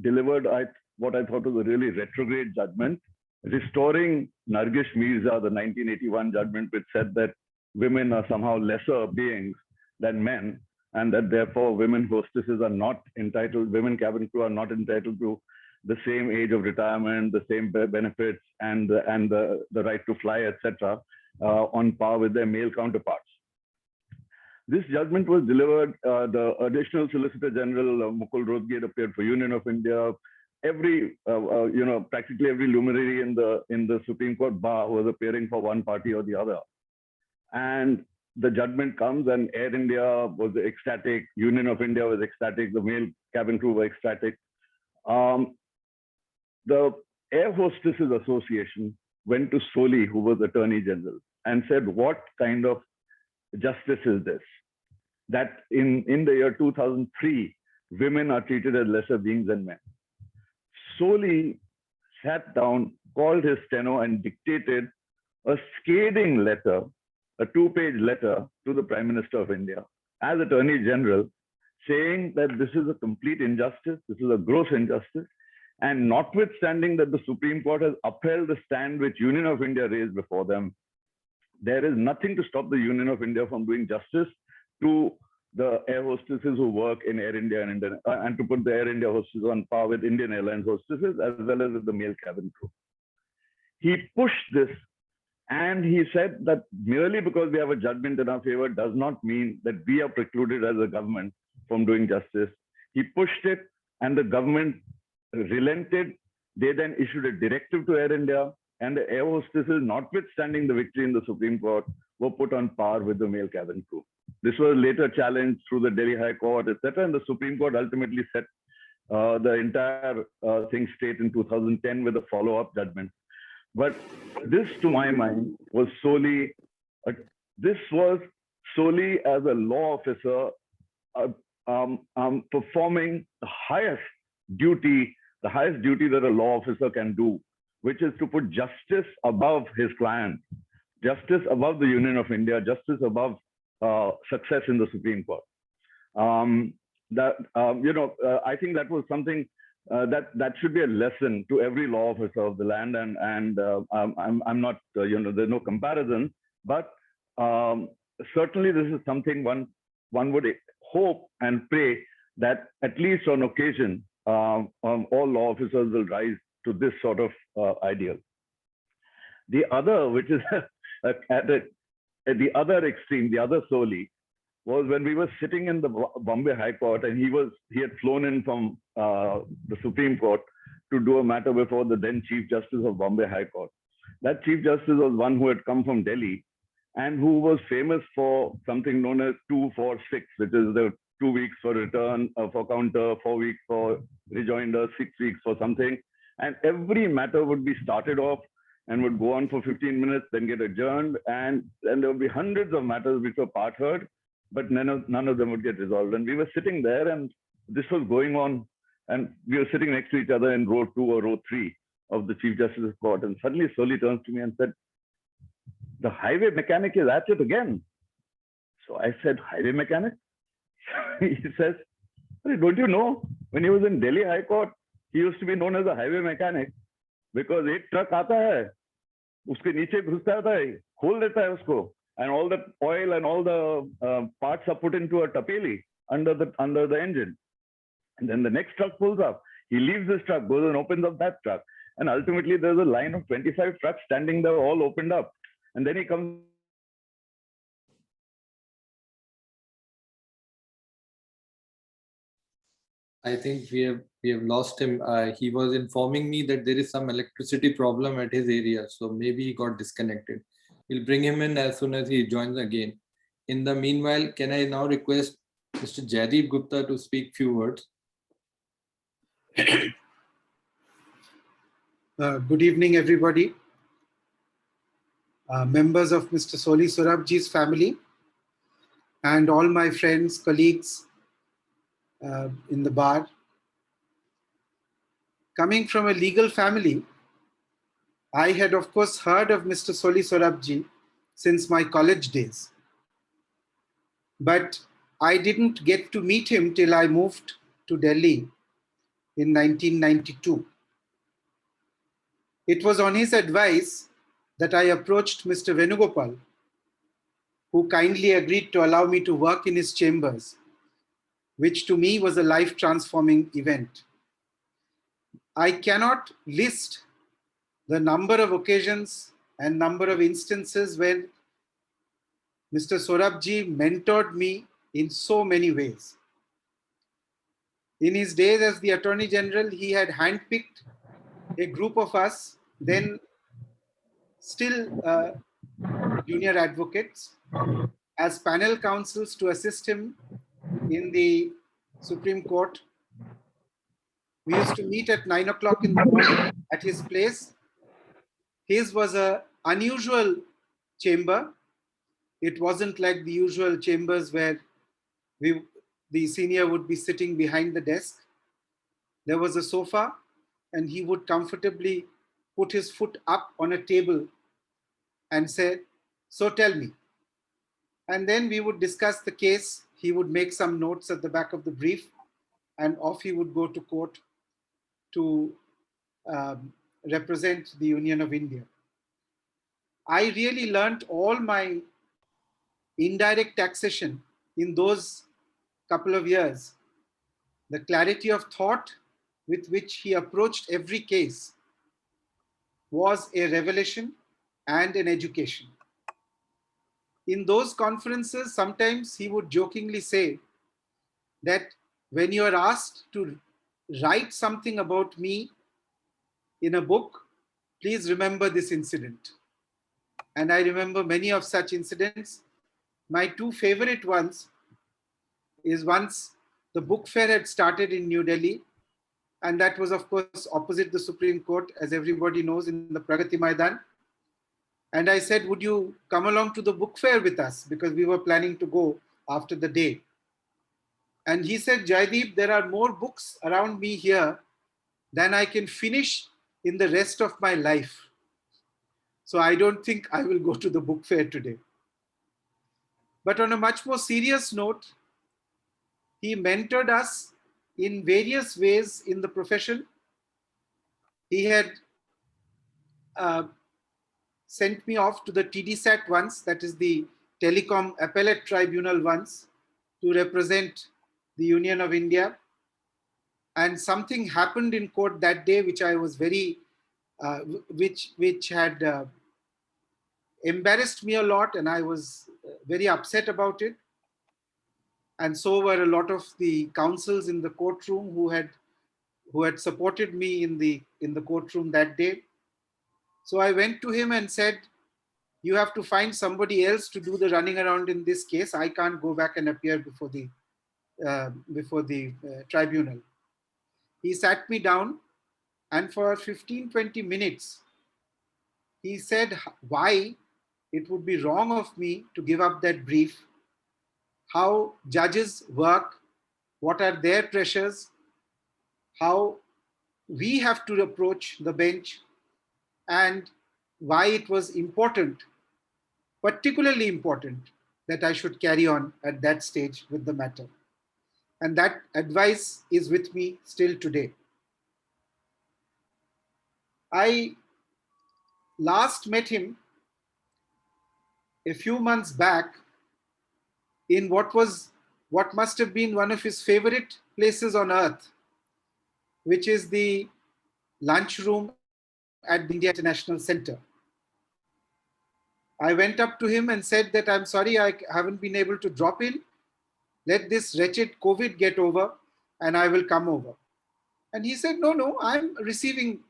delivered what I thought was a really retrograde judgment, restoring Nargish Mirza, the 1981 judgment, which said that women are somehow lesser beings than men, and that therefore women hostesses are not entitled, women cabin crew are not entitled to the same age of retirement, the same benefits, and the right to fly, etc., on par with their male counterparts. This judgment was delivered. The Additional Solicitor General Mukul Rohde appeared for Union of India. Every, practically every luminary in the Supreme Court bar was appearing for one party or the other. And the judgment comes, and Air India was ecstatic. Union of India was ecstatic. The male cabin crew were ecstatic. The Air Hostesses Association went to Soli, who was Attorney General, and said, "What kind of justice is this? That in the year 2003, women are treated as lesser beings than men." Soli sat down, called his steno, and dictated a scathing letter, a 2-page letter to the Prime Minister of India as Attorney General, saying that this is a complete injustice, this is a gross injustice, and notwithstanding that the Supreme Court has upheld the stand which Union of India raised before them, there is nothing to stop the Union of India from doing justice to the air hostesses who work in Air India and to put the Air India hostesses on par with Indian Airlines hostesses as well as with the male cabin crew. He pushed this, and he said that merely because we have a judgment in our favor does not mean that we are precluded as a government from doing justice. He pushed it, and the government relented. They then issued a directive to Air India, and the air hostesses, notwithstanding the victory in the Supreme Court, were put on par with the male cabin crew. This was later challenged through the Delhi High Court, etc. And the Supreme Court ultimately set the entire thing straight in 2010 with a follow-up judgment. But this, to my mind, was solely, this was solely as a law officer performing the highest duty that a law officer can do, which is to put justice above his client, justice above the Union of India, justice above success in the Supreme Court. I think that was something that should be a lesson to every law officer of the land, and I'm not, there's no comparison, but certainly this is something one would hope and pray that at least on occasion, all law officers will rise to this sort of ideal. The other, which is at the other extreme, the other Soli, was when we were sitting in the Bombay High Court, and he had flown in from the Supreme Court to do a matter before the then Chief Justice of Bombay High Court. That Chief Justice was one who had come from Delhi and who was famous for something known as 2-4-6, which is the 2 weeks for return, for counter, 4 weeks for rejoinder, 6 weeks for something. And every matter would be started off and would go on for 15 minutes, then get adjourned. And there would be hundreds of matters which were part heard, but none of them would get resolved. And we were sitting there, and this was going on, and we were sitting next to each other in row 2 or row 3 of the Chief Justice's court. And suddenly Soli turns to me and said, "The highway mechanic is at it again." So I said, "Highway mechanic?" He says, "Don't you know, when he was in Delhi High Court, he used to be known as a highway mechanic because एक truck आता है, उसके नीचे घुसता है, खोल देता है उसको, and all the oil and all the parts are put into a tapeli under the engine. And then the next truck pulls up. He leaves this truck, goes and opens up that truck. And ultimately, there's a line of 25 trucks standing there, all opened up. And then he comes." I think we have lost him. He was informing me that there is some electricity problem at his area, so maybe he got disconnected. We'll bring him in as soon as he joins again. In the meanwhile, can I now request Mr. Jaideep Gupta to speak few words? Good evening, everybody. Members of Mr. Soli Sorabji's family and all my friends, colleagues in the bar. Coming from a legal family, I had of course heard of Mr. Soli Sorabji since my college days. But I didn't get to meet him till I moved to Delhi in 1992. It was on his advice that I approached Mr. Venugopal, who kindly agreed to allow me to work in his chambers, which to me was a life-transforming event. I cannot list the number of occasions and number of instances when Mr. Sorabji mentored me in so many ways. In his days as the Attorney General, he had handpicked a group of us, then still junior advocates, as panel counsels to assist him in the Supreme Court. We used to meet at 9 o'clock in the morning at his place. His was an unusual chamber. It wasn't like the usual chambers where the senior would be sitting behind the desk. There was a sofa, and he would comfortably put his foot up on a table and say, "So tell me." And then we would discuss the case. He would make some notes at the back of the brief, and off he would go to court to represent the Union of India. I really learnt all my indirect taxation in those couple of years. The clarity of thought with which he approached every case was a revelation and an education. In those conferences, sometimes he would jokingly say that when you are asked to write something about me in a book, please remember this incident. And I remember many of such incidents. My two favorite ones is once the book fair had started in New Delhi, and that was of course opposite the Supreme Court, as everybody knows, in the Pragati Maidan. And I said, would you come along to the book fair with us? Because we were planning to go after the day. And he said, Jaideep, there are more books around me here than I can finish in the rest of my life. So I don't think I will go to the book fair today. But on a much more serious note, he mentored us in various ways in the profession. He had sent me off to the TDSAT once, that is the Telecom Appellate Tribunal once, to represent the Union of India. And something happened in court that day, which I was very, which had embarrassed me a lot, and I was very upset about it. And so were a lot of the counsels in the courtroom who had supported me in the courtroom that day. So I went to him and said, you have to find somebody else to do the running around in this case. I can't go back and appear before the tribunal. He sat me down, and for 15-20 minutes, he said why it would be wrong of me to give up that brief, how judges work, what are their pressures, how we have to approach the bench, and why it was important, particularly important, that I should carry on at that stage with the matter. And that advice is with me still today. I last met him a few months back in what must have been one of his favorite places on earth, which is the lunchroom at the India International Center. I went up to him and said that I'm sorry I haven't been able to drop in. Let this wretched COVID get over and I will come over. And he said, no, I'm receiving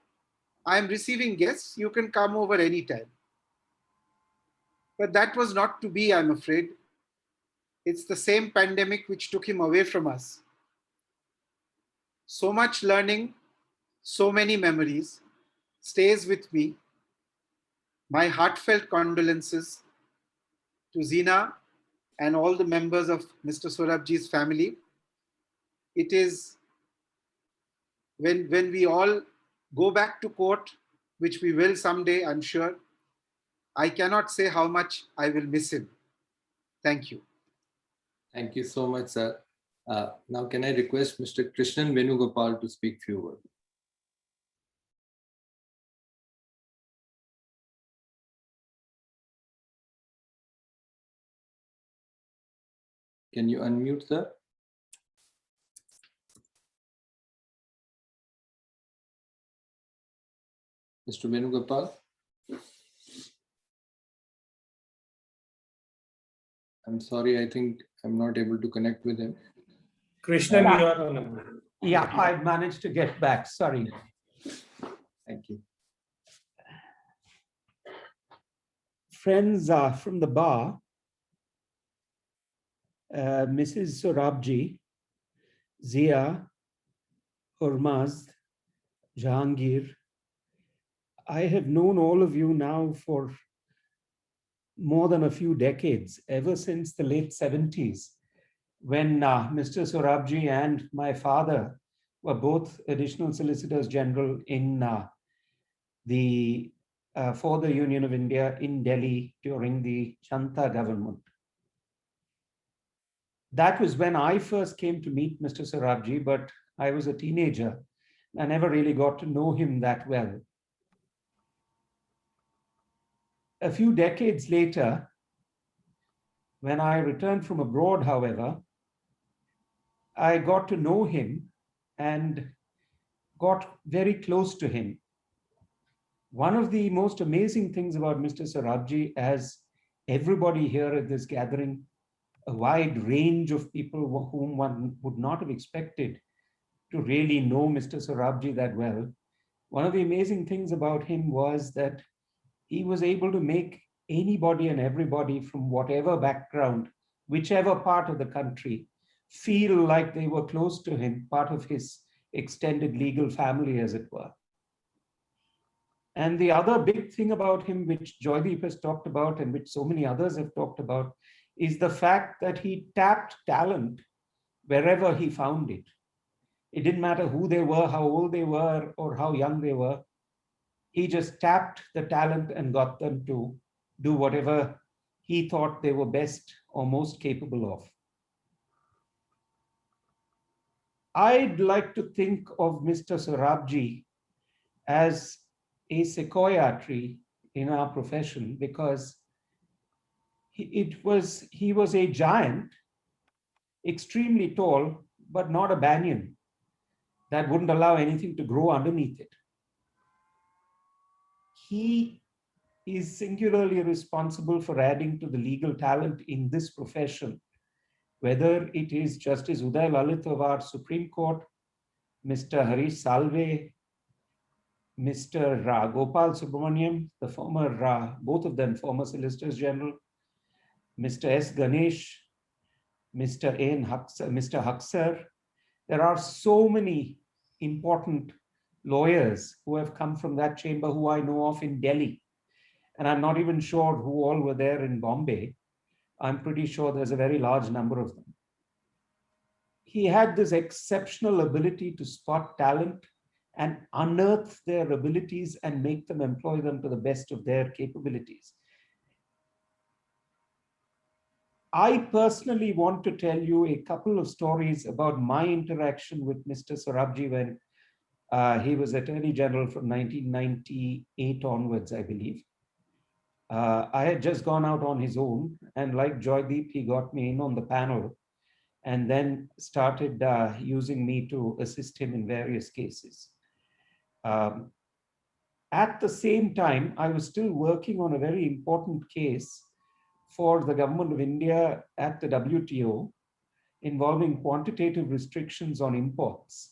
guests. You can come over anytime. But that was not to be, I'm afraid. It's the same pandemic which took him away from us. So much learning, so many memories stays with me. My heartfelt condolences to Zina and all the members of Mr. Sorabji's family. It is when we all go back to court, which we will someday, I'm sure, I cannot say how much I will miss him. Thank you. Thank you so much, sir. Now, can I request Mr. Krishnan Venugopal to speak few words? Can you unmute, sir? Mr. Venugopal? I'm sorry, I think I'm not able to connect with him. Krishnan, you are on. Yeah, I managed to get back. Sorry. Thank you. Friends from the bar, Mrs. Sorabji, Zia, Hormazd, Jahangir, I have known all of you now for more than a few decades, ever since the late 70s, when Mr. Sorabji and my father were both additional solicitors general in for the Union of India in Delhi during the Janata government. That was when I first came to meet Mr. Sorabji, but I was a teenager. I never really got to know him that well. A few decades later, when I returned from abroad, however, I got to know him and got very close to him. One of the most amazing things about Mr. Sorabji, as everybody here at this gathering, a wide range of people whom one would not have expected to really know Mr. Sorabji that well. One of the amazing things about him was that he was able to make anybody and everybody from whatever background, whichever part of the country, feel like they were close to him, part of his extended legal family, as it were. And the other big thing about him, which Joydeep has talked about and which so many others have talked about, is the fact that he tapped talent wherever he found it. It didn't matter who they were, how old they were, or how young they were. He just tapped the talent and got them to do whatever he thought they were best or most capable of. I'd like to think of Mr. Sorabji as a sequoia tree in our profession, because he was a giant, extremely tall, but not a banyan that wouldn't allow anything to grow underneath it. He is singularly responsible for adding to the legal talent in this profession, whether it is Justice Uday Lalit of our Supreme Court, Mr. Harish Salve, Mr. Gopal Subramaniam, the former, both of them former Solicitors General, Mr. S. Ganesh, Mr. Mr. Haksar. There are so many important lawyers who have come from that chamber who I know of in Delhi. And I'm not even sure who all were there in Bombay. I'm pretty sure there's a very large number of them. He had this exceptional ability to spot talent and unearth their abilities and make them employ them to the best of their capabilities. I personally want to tell you a couple of stories about my interaction with Mr. Sorabji when he was Attorney General from 1998 onwards, I believe. I had just gone out on his own, and like Joydeep, he got me in on the panel and then started using me to assist him in various cases. At the same time, I was still working on a very important case for the government of India at the WTO involving quantitative restrictions on imports.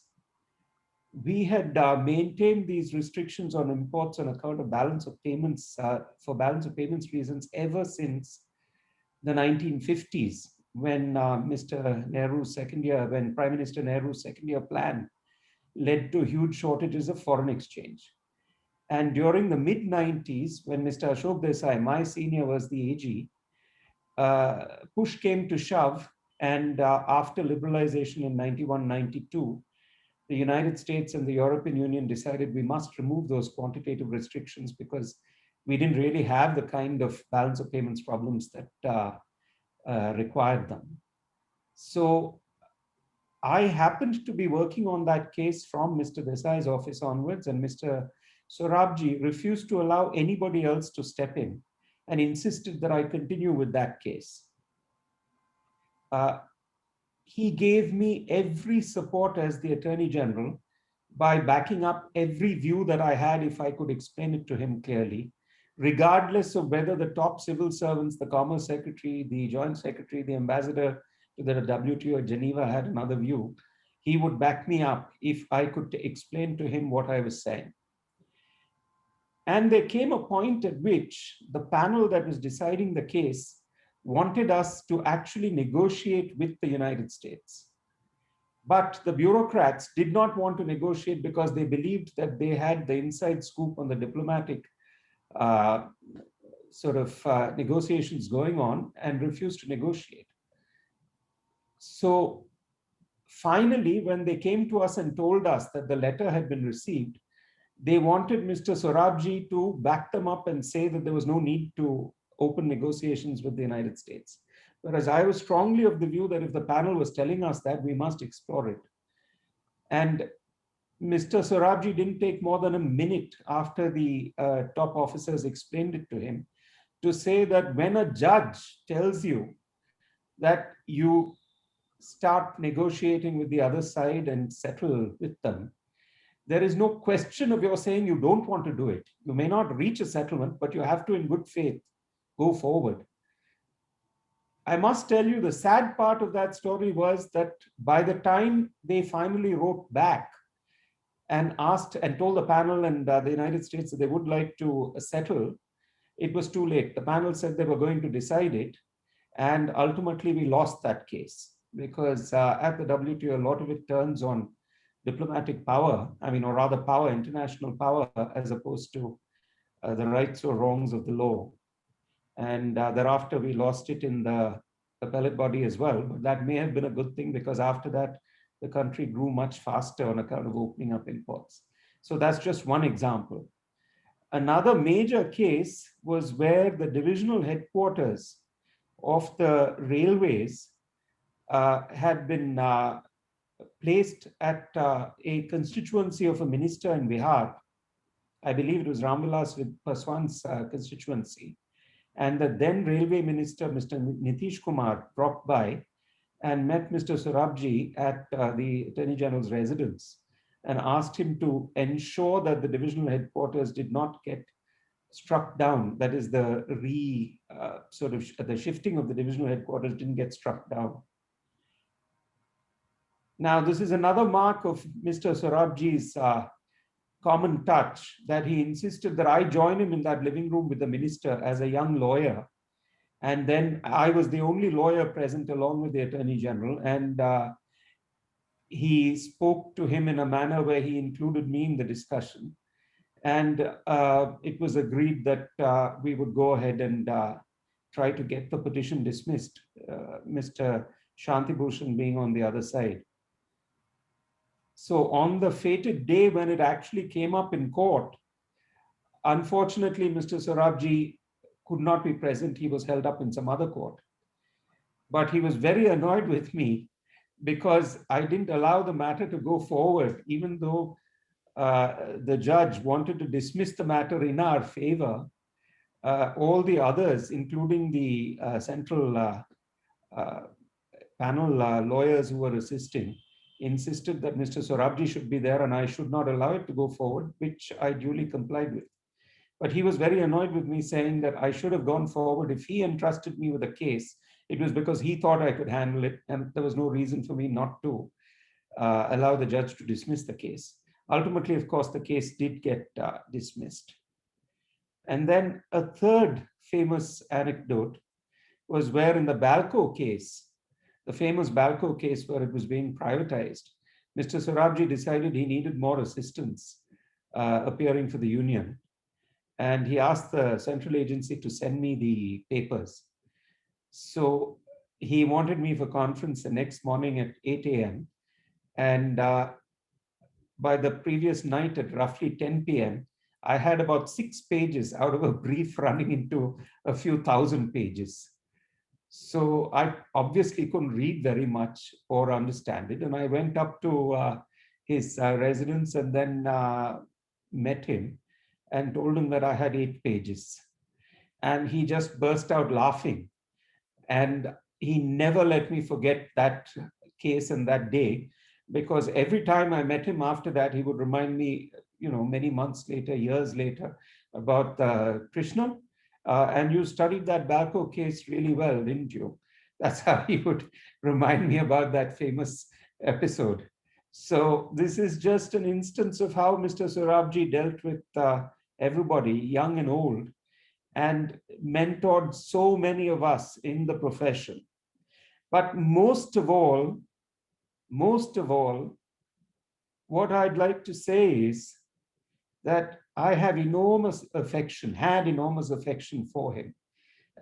We had maintained these restrictions on imports on account of balance of payments, for balance of payments reasons ever since the 1950s, when Mr. Nehru's second year, when Prime Minister Nehru's second year plan led to huge shortages of foreign exchange. And during the mid-90s, when Mr. Ashok Desai, my senior, was the AG, push came to shove, and after liberalization in 91-92, the United States and the European Union decided we must remove those quantitative restrictions because we didn't really have the kind of balance of payments problems that required them. So I happened to be working on that case from Mr. Desai's office onwards, and Mr. Sorabji refused to allow anybody else to step in and insisted that I continue with that case. He gave me every support as the Attorney General by backing up every view that I had if I could explain it to him clearly, regardless of whether the top civil servants, the Commerce Secretary, the Joint Secretary, the Ambassador to the WTO at Geneva had another view. He would back me up if I could explain to him what I was saying. And there came a point at which the panel that was deciding the case wanted us to actually negotiate with the United States. But the bureaucrats did not want to negotiate because they believed that they had the inside scoop on the diplomatic negotiations going on and refused to negotiate. So finally, when they came to us and told us that the letter had been received, they wanted Mr. Sorabji to back them up and say that there was no need to open negotiations with the United States. Whereas I was strongly of the view that if the panel was telling us that, we must explore it. And Mr. Sorabji didn't take more than a minute after the top officers explained it to him to say that when a judge tells you that you start negotiating with the other side and settle with them, there is no question of your saying you don't want to do it. You may not reach a settlement, but you have to, in good faith, go forward. I must tell you, the sad part of that story was that by the time they finally wrote back and asked and told the panel and the United States that they would like to settle, it was too late. The panel said they were going to decide it, and ultimately we lost that case because at the WTO, a lot of it turns on diplomatic power, or rather power, international power, as opposed to the rights or wrongs of the law. And thereafter, we lost it in the appellate body as well. But that may have been a good thing because after that, the country grew much faster on account of opening up imports. So that's just one example. Another major case was where the divisional headquarters of the railways had been placed at a constituency of a minister in Bihar. I believe it was Ramvilas Paswan's constituency. And the then railway minister, Mr. Nitish Kumar, dropped by and met Mr. Sorabji at the Attorney General's residence and asked him to ensure that the divisional headquarters did not get struck down. That is, the the shifting of the divisional headquarters didn't get struck down. Now, this is another mark of Mr. Sorabji's common touch, that he insisted that I join him in that living room with the minister as a young lawyer. And then I was the only lawyer present along with the Attorney General. And he spoke to him in a manner where he included me in the discussion. And it was agreed that we would go ahead and try to get the petition dismissed, Mr. Shantibhushan being on the other side. So on the fated day when it actually came up in court, unfortunately, Mr. Sorabji could not be present. He was held up in some other court. But he was very annoyed with me because I didn't allow the matter to go forward, even though the judge wanted to dismiss the matter in our favor. All the others, including the central panel lawyers who were assisting, insisted that Mr. Sorabji should be there and I should not allow it to go forward, which I duly complied with. But he was very annoyed with me, saying that I should have gone forward. If he entrusted me with a case, it was because he thought I could handle it, and there was no reason for me not to allow the judge to dismiss the case. Ultimately, of course, the case did get dismissed. And then a third famous anecdote was where in the Balco case, the famous Balco case where it was being privatized, Mr. Sorabji decided he needed more assistance appearing for the union. And he asked the central agency to send me the papers. So he wanted me for conference the next morning at 8 a.m. And by the previous night at roughly 10 p.m., I had about 6 pages out of a brief running into a few thousand pages. So I obviously couldn't read very much or understand it. And I went up to his residence and then met him and told him that I had 8 pages. And he just burst out laughing. And he never let me forget that case and that day, because every time I met him after that, he would remind me, many months later, years later, about Krishna. And you studied that Balco case really well, didn't you? That's how he would remind me about that famous episode. So this is just an instance of how Mr. Sorabji dealt with everybody, young and old, and mentored so many of us in the profession. But most of all, what I'd like to say is that I have enormous affection, had enormous affection for him.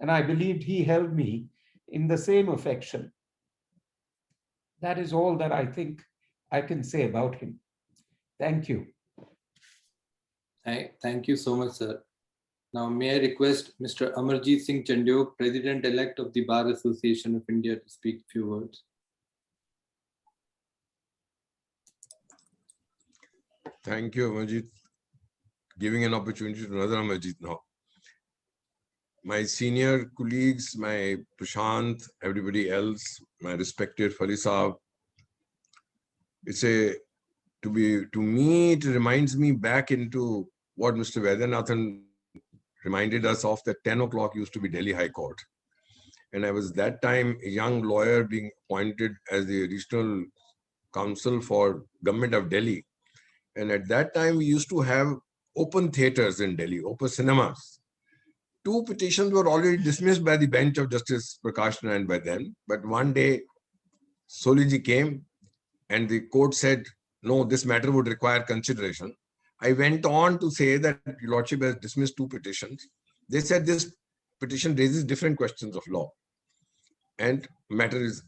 And I believed he held me in the same affection. That is all that I think I can say about him. Thank you. Thank you so much, sir. Now, may I request Mr. Amarjeet Singh Chandiok, President-elect of the Bar Association of India, to speak a few words. Thank you, Amarjeet. Giving an opportunity to another Amarjeet now. my senior colleagues, my Prashant, everybody else, my respected Fali Saab. To me, it reminds me back into what Mr. Vaidyanathan reminded us of, that 10 o'clock used to be Delhi High Court. And I was that time a young lawyer being appointed as the additional counsel for Government of Delhi. And at that time, we used to have open theaters in Delhi, open cinemas. 2 petitions were already dismissed by the bench of Justice Prakash Narayan by then. But one day, Soliji came and the court said, no, this matter would require consideration. I went on to say that Your Lordship has dismissed 2 petitions. They said this petition raises different questions of law. And matter is,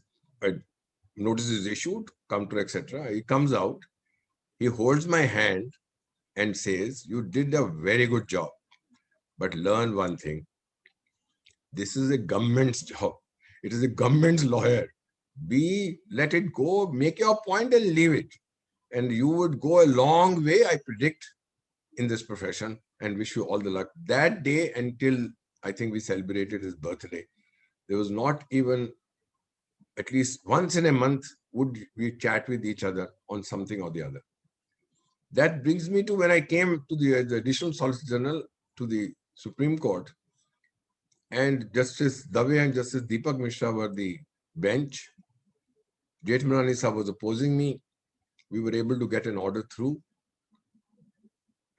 notice is issued, counter, etc. He comes out, he holds my hand and says, you did a very good job. But learn one thing. This is a government's job. It is a government's lawyer. Let it go, make your point and leave it. And you would go a long way, I predict, in this profession, and wish you all the luck. That day, until I think we celebrated his birthday, there was not even, at least once in a month, would we chat with each other on something or the other. That brings me to when I came to the Additional Solicitor General to the Supreme Court, and Justice Dave and Justice Deepak Mishra were the bench. Jethmalani Sahab was opposing me. We were able to get an order through.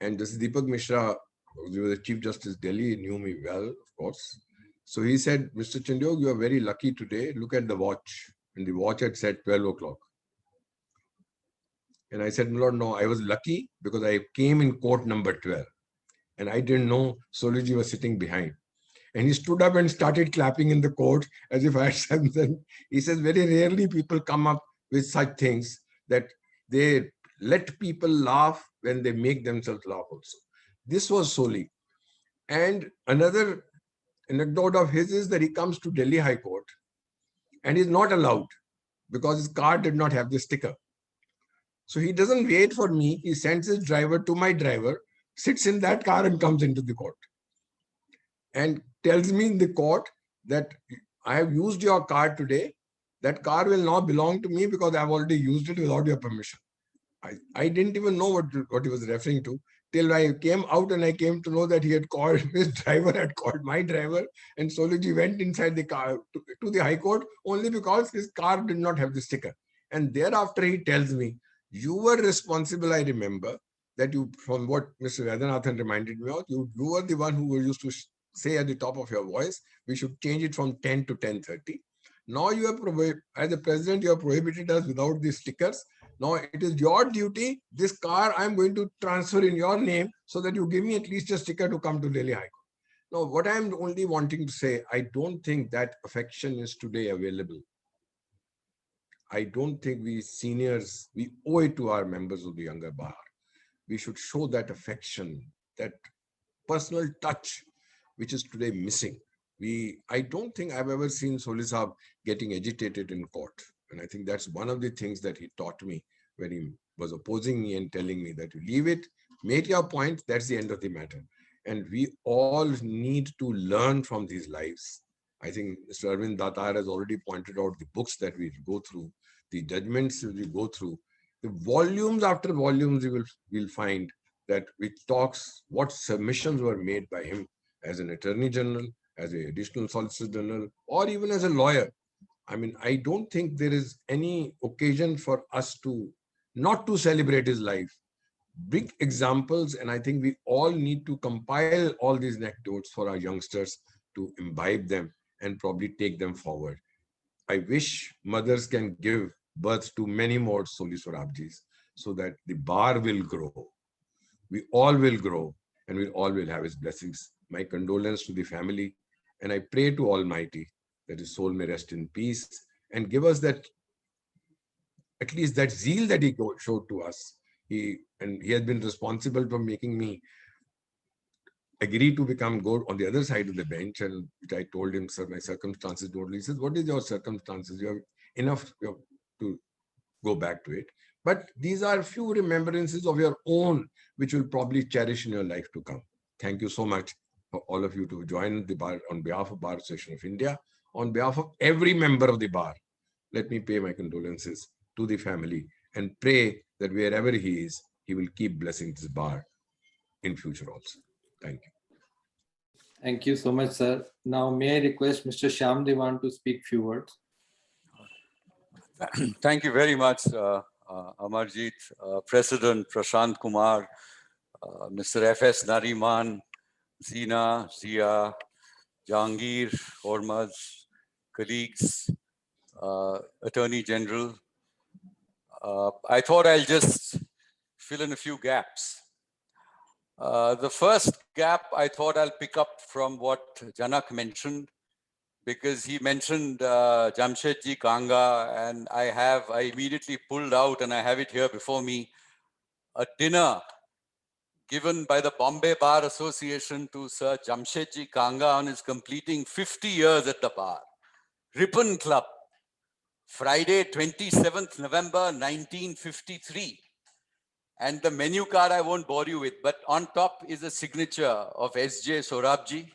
And Justice Deepak Mishra, who was the Chief Justice Delhi, knew me well, of course. So he said, Mr. Chandiok, you are very lucky today. Look at the watch. And the watch had said 12 o'clock. And I said, Lord, no, I was lucky because I came in court number 12. And I didn't know Soliji was sitting behind. And he stood up and started clapping in the court as if I had something. He says, very rarely people come up with such things, that they let people laugh when they make themselves laugh also. This was Soli. And another anecdote of his is that he comes to Delhi High Court and is not allowed because his car did not have the sticker. So he doesn't wait for me. He sends his driver to my driver, sits in that car and comes into the court and tells me in the court that I have used your car today. That car will now belong to me because I've already used it without your permission. I didn't even know what he was referring to till I came out and I came to know that he had called, his driver had called my driver, and Soliji went inside the car to the High Court only because his car did not have the sticker. And thereafter he tells me, you were responsible, I remember, that you, from what Mr. Vaidyanathan reminded me of, you were the one who used to say at the top of your voice, we should change it from 10 to 10:30. Now you have, as a president, you have prohibited us without these stickers. Now it is your duty. This car I'm going to transfer in your name so that you give me at least a sticker to come to Delhi High Court. Now, what I'm only wanting to say, I don't think that affection is today available. I don't think we seniors, we owe it to our members of the younger bar. We should show that affection, that personal touch, which is today missing. I don't think I've ever seen Soli Saab getting agitated in court. And I think that's one of the things that he taught me when he was opposing me and telling me that you leave it, make your point, that's the end of the matter. And we all need to learn from these lives. I think Mr. Arvind Datar has already pointed out the books that we go through, the judgments we go through, the volumes after volumes you will find that which talks what submissions were made by him as an Attorney General, as an Additional Solicitor General, or even as a lawyer. I mean, I don't think there is any occasion for us to not to celebrate his life. Big examples, and I think we all need to compile all these anecdotes for our youngsters to imbibe them and probably take them forward. I wish mothers can give birth to many more Soli Sorabjis so that the bar will grow. We all will grow and we all will have his blessings. My condolence to the family, and I pray to Almighty that his soul may rest in peace and give us that, at least that zeal that he showed to us. He has been responsible for making me agree to go on the other side of the bench, and which I told him, sir, my circumstances don't. He says, what is your circumstances? You have enough to go back to it. But these are few remembrances of your own, which will probably cherish in your life to come. Thank you so much. for all of you to join the bar on behalf of Bar Association of India. On behalf of every member of the bar, let me pay my condolences to the family and pray that wherever he is, he will keep blessing this bar in future also. Thank you. Thank you so much, sir. Now, may I request Mr. Shyam Devan to speak few words? Thank you very much, Amarjit, President Prashant Kumar, Mr. F.S. Nariman, Zina, Zia, Jahangir, Hormaz, colleagues, Attorney General. I thought I'll just fill in a few gaps. The first gap I thought I'll pick up from what Janak mentioned, because he mentioned Jamshedji Kanga, and I immediately pulled out, and I have it here before me, a dinner given by the Bombay Bar Association to Sir Jamshedji Kanga on his completing 50 years at the bar. Ripon Club, Friday, 27th November, 1953. And the menu card I won't bore you with, but on top is a signature of S.J. Sorabji.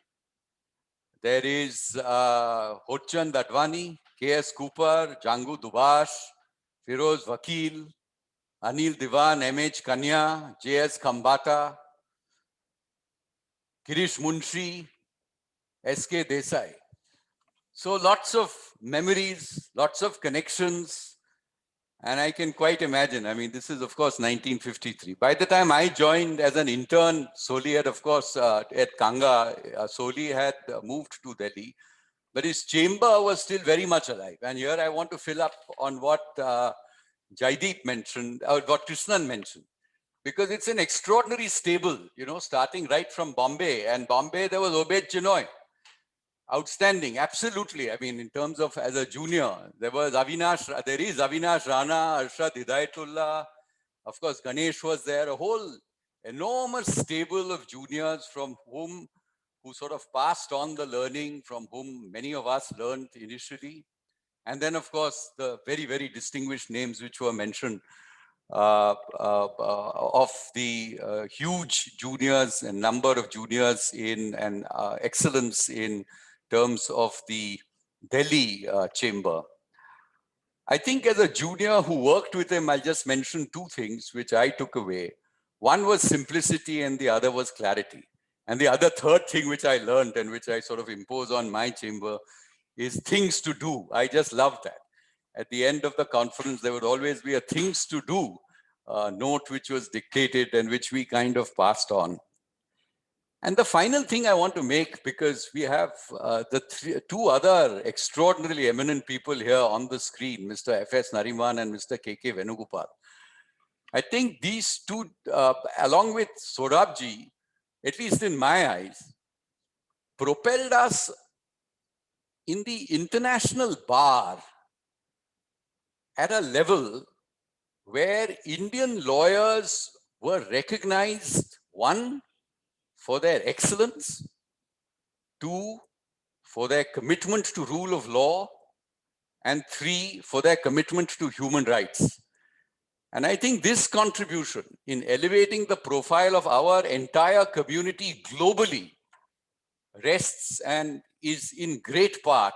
There is Hochchand Advani, K.S. Cooper, Jangu Dubash, Firoz Vakil, Anil Diwan, M.H. Kanya, J.S. Khambata, Girish Munshi, S.K. Desai. So lots of memories, lots of connections, and I can quite imagine. I mean, this is, of course, 1953. By the time I joined as an intern, Soli had, of course, at Kanga, Soli had moved to Delhi, but his chamber was still very much alive. And here I want to fill up on what Jaideep mentioned, or what Krishnan mentioned, because it's an extraordinary stable, you know, starting right from Bombay. And Bombay, there was Obed Chinoy. Outstanding, absolutely. I mean, in terms of as a junior, there is Avinash Rana, Arshad Hidayatullah, of course, Ganesh was there, a whole enormous stable of juniors who sort of passed on the learning, from whom many of us learned initially. And then, of course, the very, very distinguished names which were mentioned of the huge juniors and number of juniors in and excellence in terms of the Delhi chamber. I think as a junior who worked with him, I'll just mention two things which I took away. One was simplicity and the other was clarity. And the other third thing which I learned and which I sort of impose on my chamber is things to do. I just love that. At the end of the conference, there would always be a things to do note which was dictated and which we kind of passed on. And the final thing I want to make, because we have two other extraordinarily eminent people here on the screen, Mr. F.S. Nariman and Mr. K.K. Venugopal. I think these two, along with Sorabji, at least in my eyes, propelled us in the international bar at a level where Indian lawyers were recognized, one, for their excellence, two, for their commitment to rule of law, and three, for their commitment to human rights. And I think this contribution in elevating the profile of our entire community globally rests and is in great part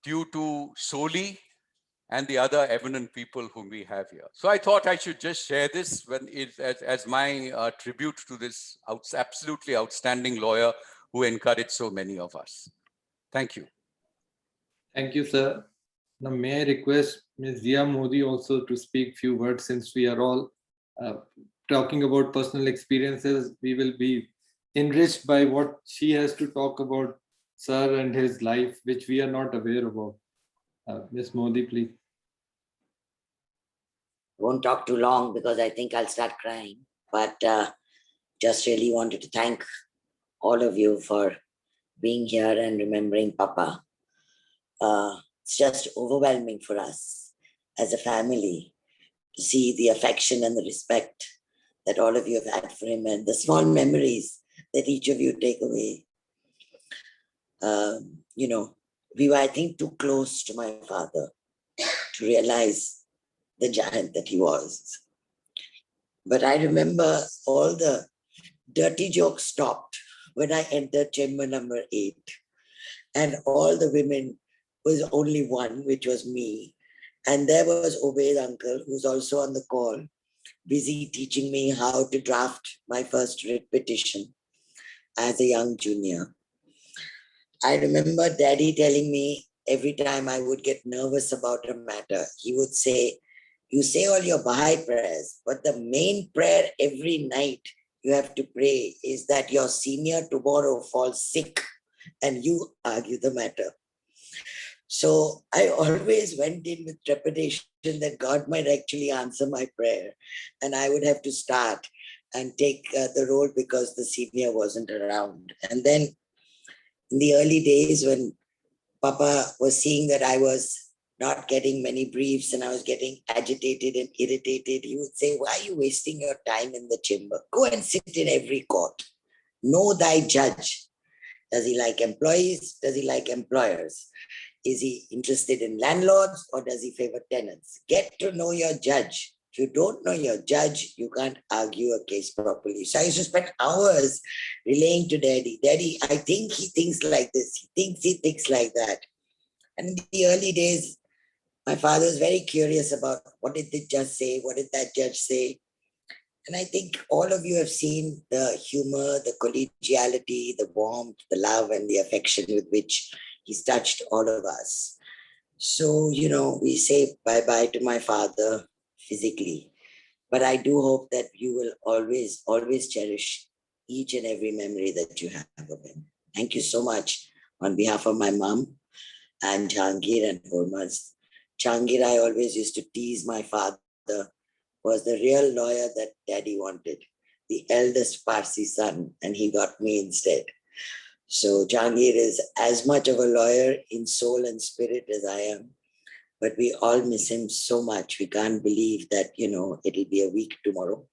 due to Soli and the other eminent people whom we have here. So I thought I should just share this as my tribute to this absolutely outstanding lawyer who encouraged so many of us. Thank you. Thank you, sir. Now, may I request Ms. Zia Modi also to speak few words, since we are all talking about personal experiences. We will be enriched by what she has to talk about sir and his life, which we are not aware about. Ms. Modi, please. I won't talk too long because I think I'll start crying, but just really wanted to thank all of you for being here and remembering Papa. It's just overwhelming for us as a family to see the affection and the respect that all of you have had for him and the small memories that each of you take away. You know, we were, I think, too close to my father to realize the giant that he was. But I remember all the dirty jokes stopped when I entered chamber number 8. And all the women was only one, which was me. And there was Obaid uncle, who's also on the call, busy teaching me how to draft my first writ petition as a young junior. I remember Daddy telling me every time I would get nervous about a matter, he would say, you say all your Baha'i prayers, but the main prayer every night you have to pray is that your senior tomorrow falls sick and you argue the matter. So I always went in with trepidation that God might actually answer my prayer and I would have to start and take the role because the senior wasn't around. And then in the early days when Papa was seeing that I was not getting many briefs and I was getting agitated and irritated, he would say, why are you wasting your time in the chamber? Go and sit in every court. Know thy judge. Does he like employees? Does he like employers? Is he interested in landlords or does he favor tenants? Get to know your judge. If you don't know your judge, you can't argue a case properly. So I used to spend hours relaying to Daddy, Daddy, I think he thinks like this. He thinks like that. And in the early days, my father was very curious about what did the judge say? What did that judge say? And I think all of you have seen the humor, the collegiality, the warmth, the love, and the affection with which he's touched all of us. So, you know, we say bye-bye to my father physically, but I do hope that you will always, always cherish each and every memory that you have of him. Thank you so much on behalf of my mom and Jahangir and Hormuz. Jahangir, I always used to tease my father, was the real lawyer that Daddy wanted, the eldest Parsi son, and he got me instead. So Jahangir is as much of a lawyer in soul and spirit as I am, but we all miss him so much. We can't believe that, you know, it'll be a week tomorrow.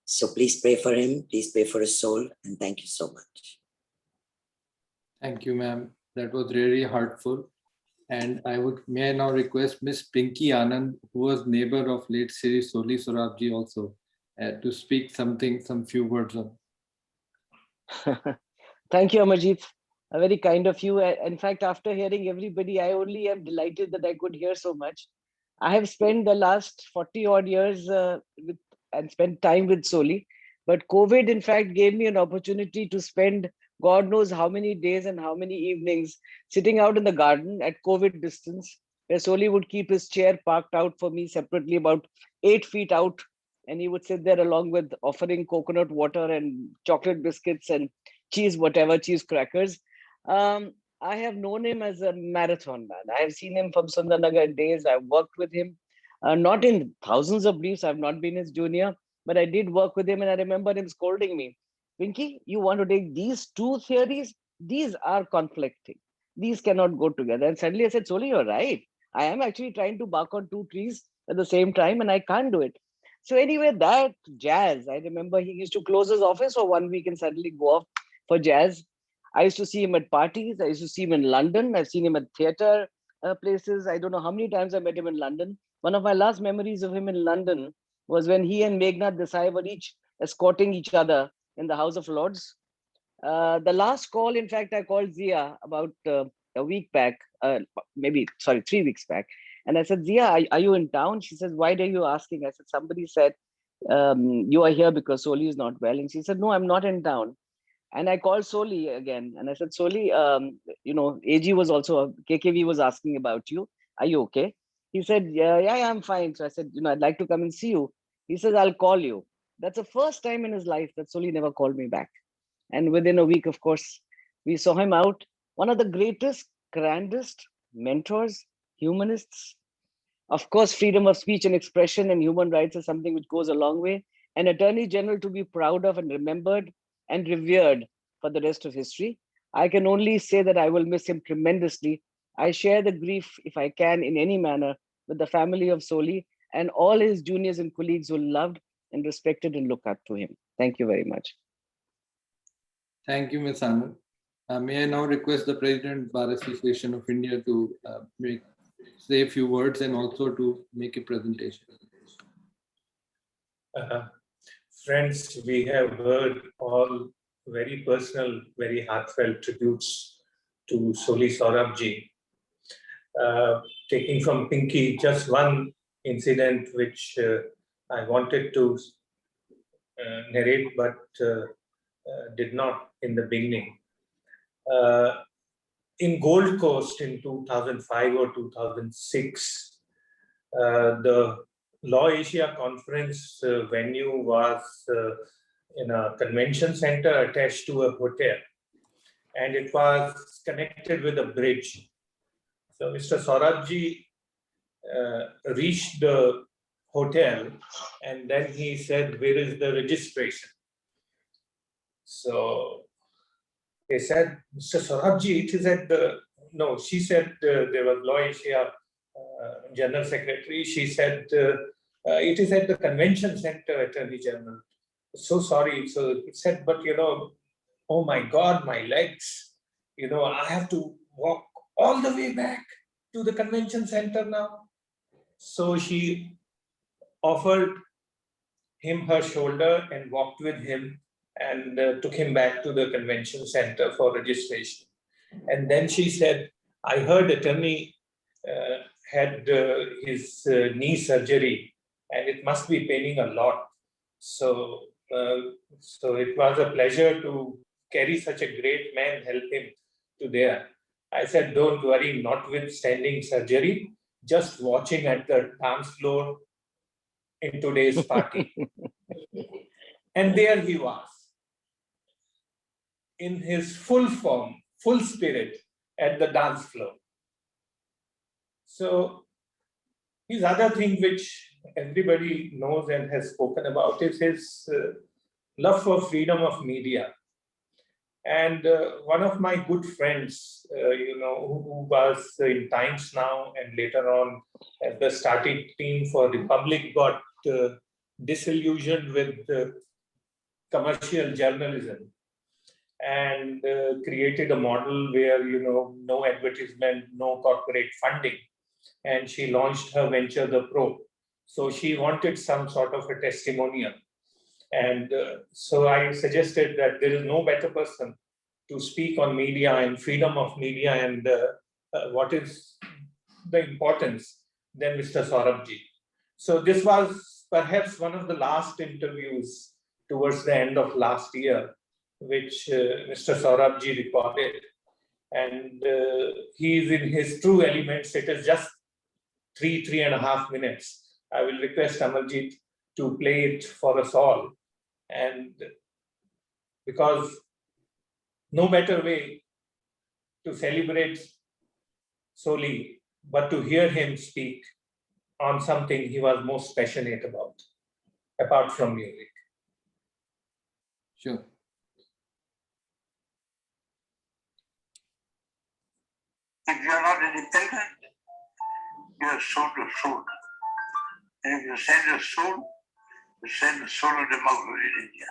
So please pray for him, please pray for his soul, and thank you so much. Thank you, ma'am. That was really heartful. And may I now request Miss Pinky Anand, who was neighbor of late Sri Soli Sorabji also, to speak some few words on. Thank you, Amarjeet. Very kind of you. In fact, after hearing everybody, I only am delighted that I could hear so much. I have spent the last 40 odd years and spent time with Soli, but COVID, in fact, gave me an opportunity to spend God knows how many days and how many evenings sitting out in the garden at COVID distance, where Soli would keep his chair parked out for me separately about 8 feet out. And he would sit there along with offering coconut water and chocolate biscuits and cheese, whatever, cheese crackers. I have known him as a marathon man. I have seen him from Sundarnagar days. I've worked with him, not in thousands of briefs. I've not been his junior, but I did work with him. And I remember him scolding me, Pinky, you want to take these two theories? These are conflicting. These cannot go together. And suddenly I said, Soli, you're right. I am actually trying to bark on two trees at the same time and I can't do it. So anyway, that jazz, I remember he used to close his office for 1 week and suddenly go off for jazz. I used to see him at parties. I used to see him in London. I've seen him at theater places. I don't know how many times I met him in London. One of my last memories of him in London was when he and Meghnad Desai were each escorting each other in the House of Lords. The last call, in fact, I called Zia about a week back, 3 weeks back. And I said, Zia, are you in town? She says, why are you asking? I said, somebody said, you are here because Soli is not well. And she said, no, I'm not in town. And I called Soli again. And I said, Soli, you know, AG was also, KKV was asking about you. Are you okay? He said, yeah, I'm fine. So I said, you know, I'd like to come and see you. He says, I'll call you. That's the first time in his life that Soli never called me back. And within a week, of course, we saw him out. One of the greatest, grandest mentors, humanists. Of course, freedom of speech and expression and human rights is something which goes a long way. An Attorney General to be proud of and remembered and revered for the rest of history. I can only say that I will miss him tremendously. I share the grief, if I can, in any manner, with the family of Soli and all his juniors and colleagues who loved and respected and looked up to him. Thank you very much. Thank you, Ms. Anand. May I now request the President Bar Association of India to say a few words and also to make a presentation. Friends, we have heard all very personal, very heartfelt tributes to Soli Saurabhji. Taking from Pinky, just one incident which I wanted to narrate but did not in the beginning. In Gold Coast in 2005 or 2006, the Law Asia Conference venue was in a convention center attached to a hotel, and it was connected with a bridge. So Mr. Saurabhji reached the hotel, and then he said, "Where is the registration?" So they said, "Mr. Saurabhji, it is at the..." No, she said there was Law Asia General Secretary. She said, "It is at the convention center, Attorney General." So sorry. So he said, "But oh my God, my legs, I have to walk all the way back to the convention center now." So she offered him her shoulder and walked with him and took him back to the convention center for registration. And then she said, "I heard attorney had his knee surgery and it must be paining a lot. So it was a pleasure to carry such a great man, help him to there." I said, "Don't worry, notwithstanding surgery, just watching at the dance floor in today's party." And there he was, in his full form, full spirit at the dance floor. So his other thing, which everybody knows and has spoken about, is his love for freedom of media. And one of my good friends, who was in Times Now and later on at the starting team for Republic, got disillusioned with commercial journalism and created a model where, no advertisement, no corporate funding. And she launched her venture, The Pro. So she wanted some sort of a testimonial. And so I suggested that there is no better person to speak on media and freedom of media and what is the importance than Mr. Saurabhji. So this was perhaps one of the last interviews towards the end of last year, which Mr. Saurabhji recorded. And he is in his true elements. It is just 3.5 minutes. I will request Amarjit to play it for us all. And because no better way to celebrate Soli, but to hear him speak on something he was most passionate about, apart from music. Sure. If you are not independent, you are sold your soul. And if you sell your soul, you sell the soul of democracy in India.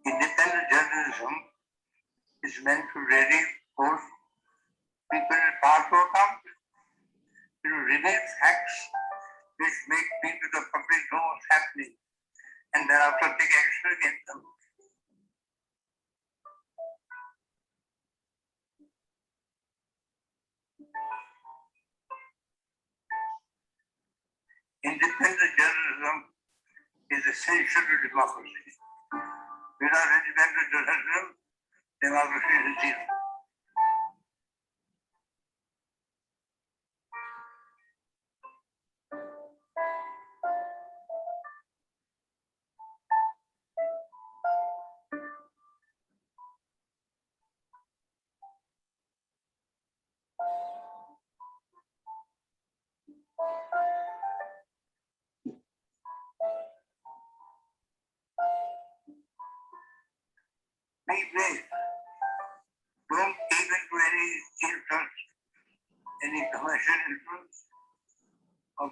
Independent journalism is meant to really force people in power to account, reveal facts which make people, the public, know what's happening, and thereafter take action against them. Independent journalism is essential to democracy. Without independent journalism, democracy is zero. Be brave. Don't give into any influence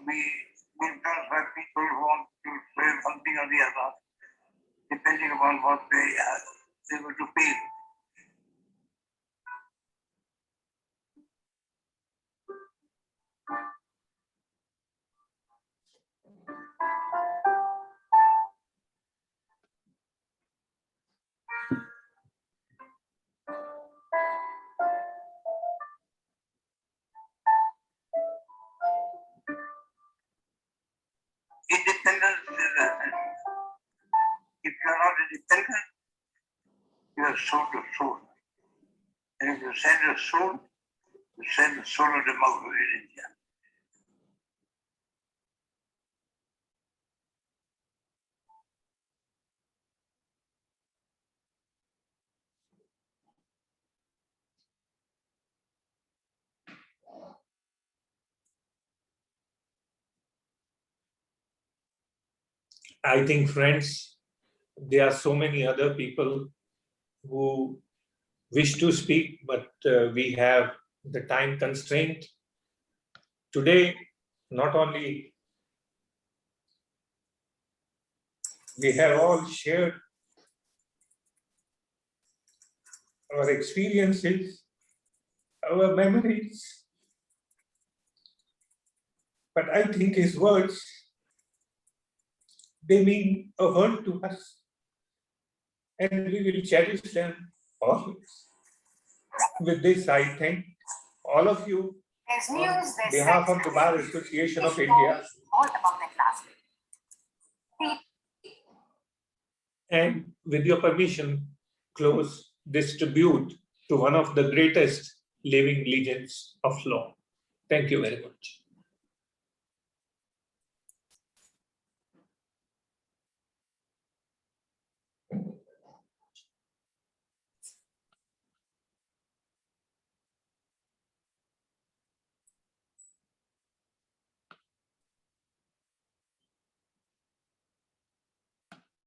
be influenced by people who want to say one thing or the other, depending upon what they are able to feel. Independence is if you are not independent, you are soul to soul. And if you send your soul, you send the soul of democracy in India. I think, friends, there are so many other people who wish to speak, but we have the time constraint. Today, not only we have all shared our experiences, our memories, but I think his words, they mean a world to us, and we will cherish them always. With this, I thank all of you on behalf of the Bar Association of India. And with your permission, close this tribute to one of the greatest living legends of law. Thank you very much.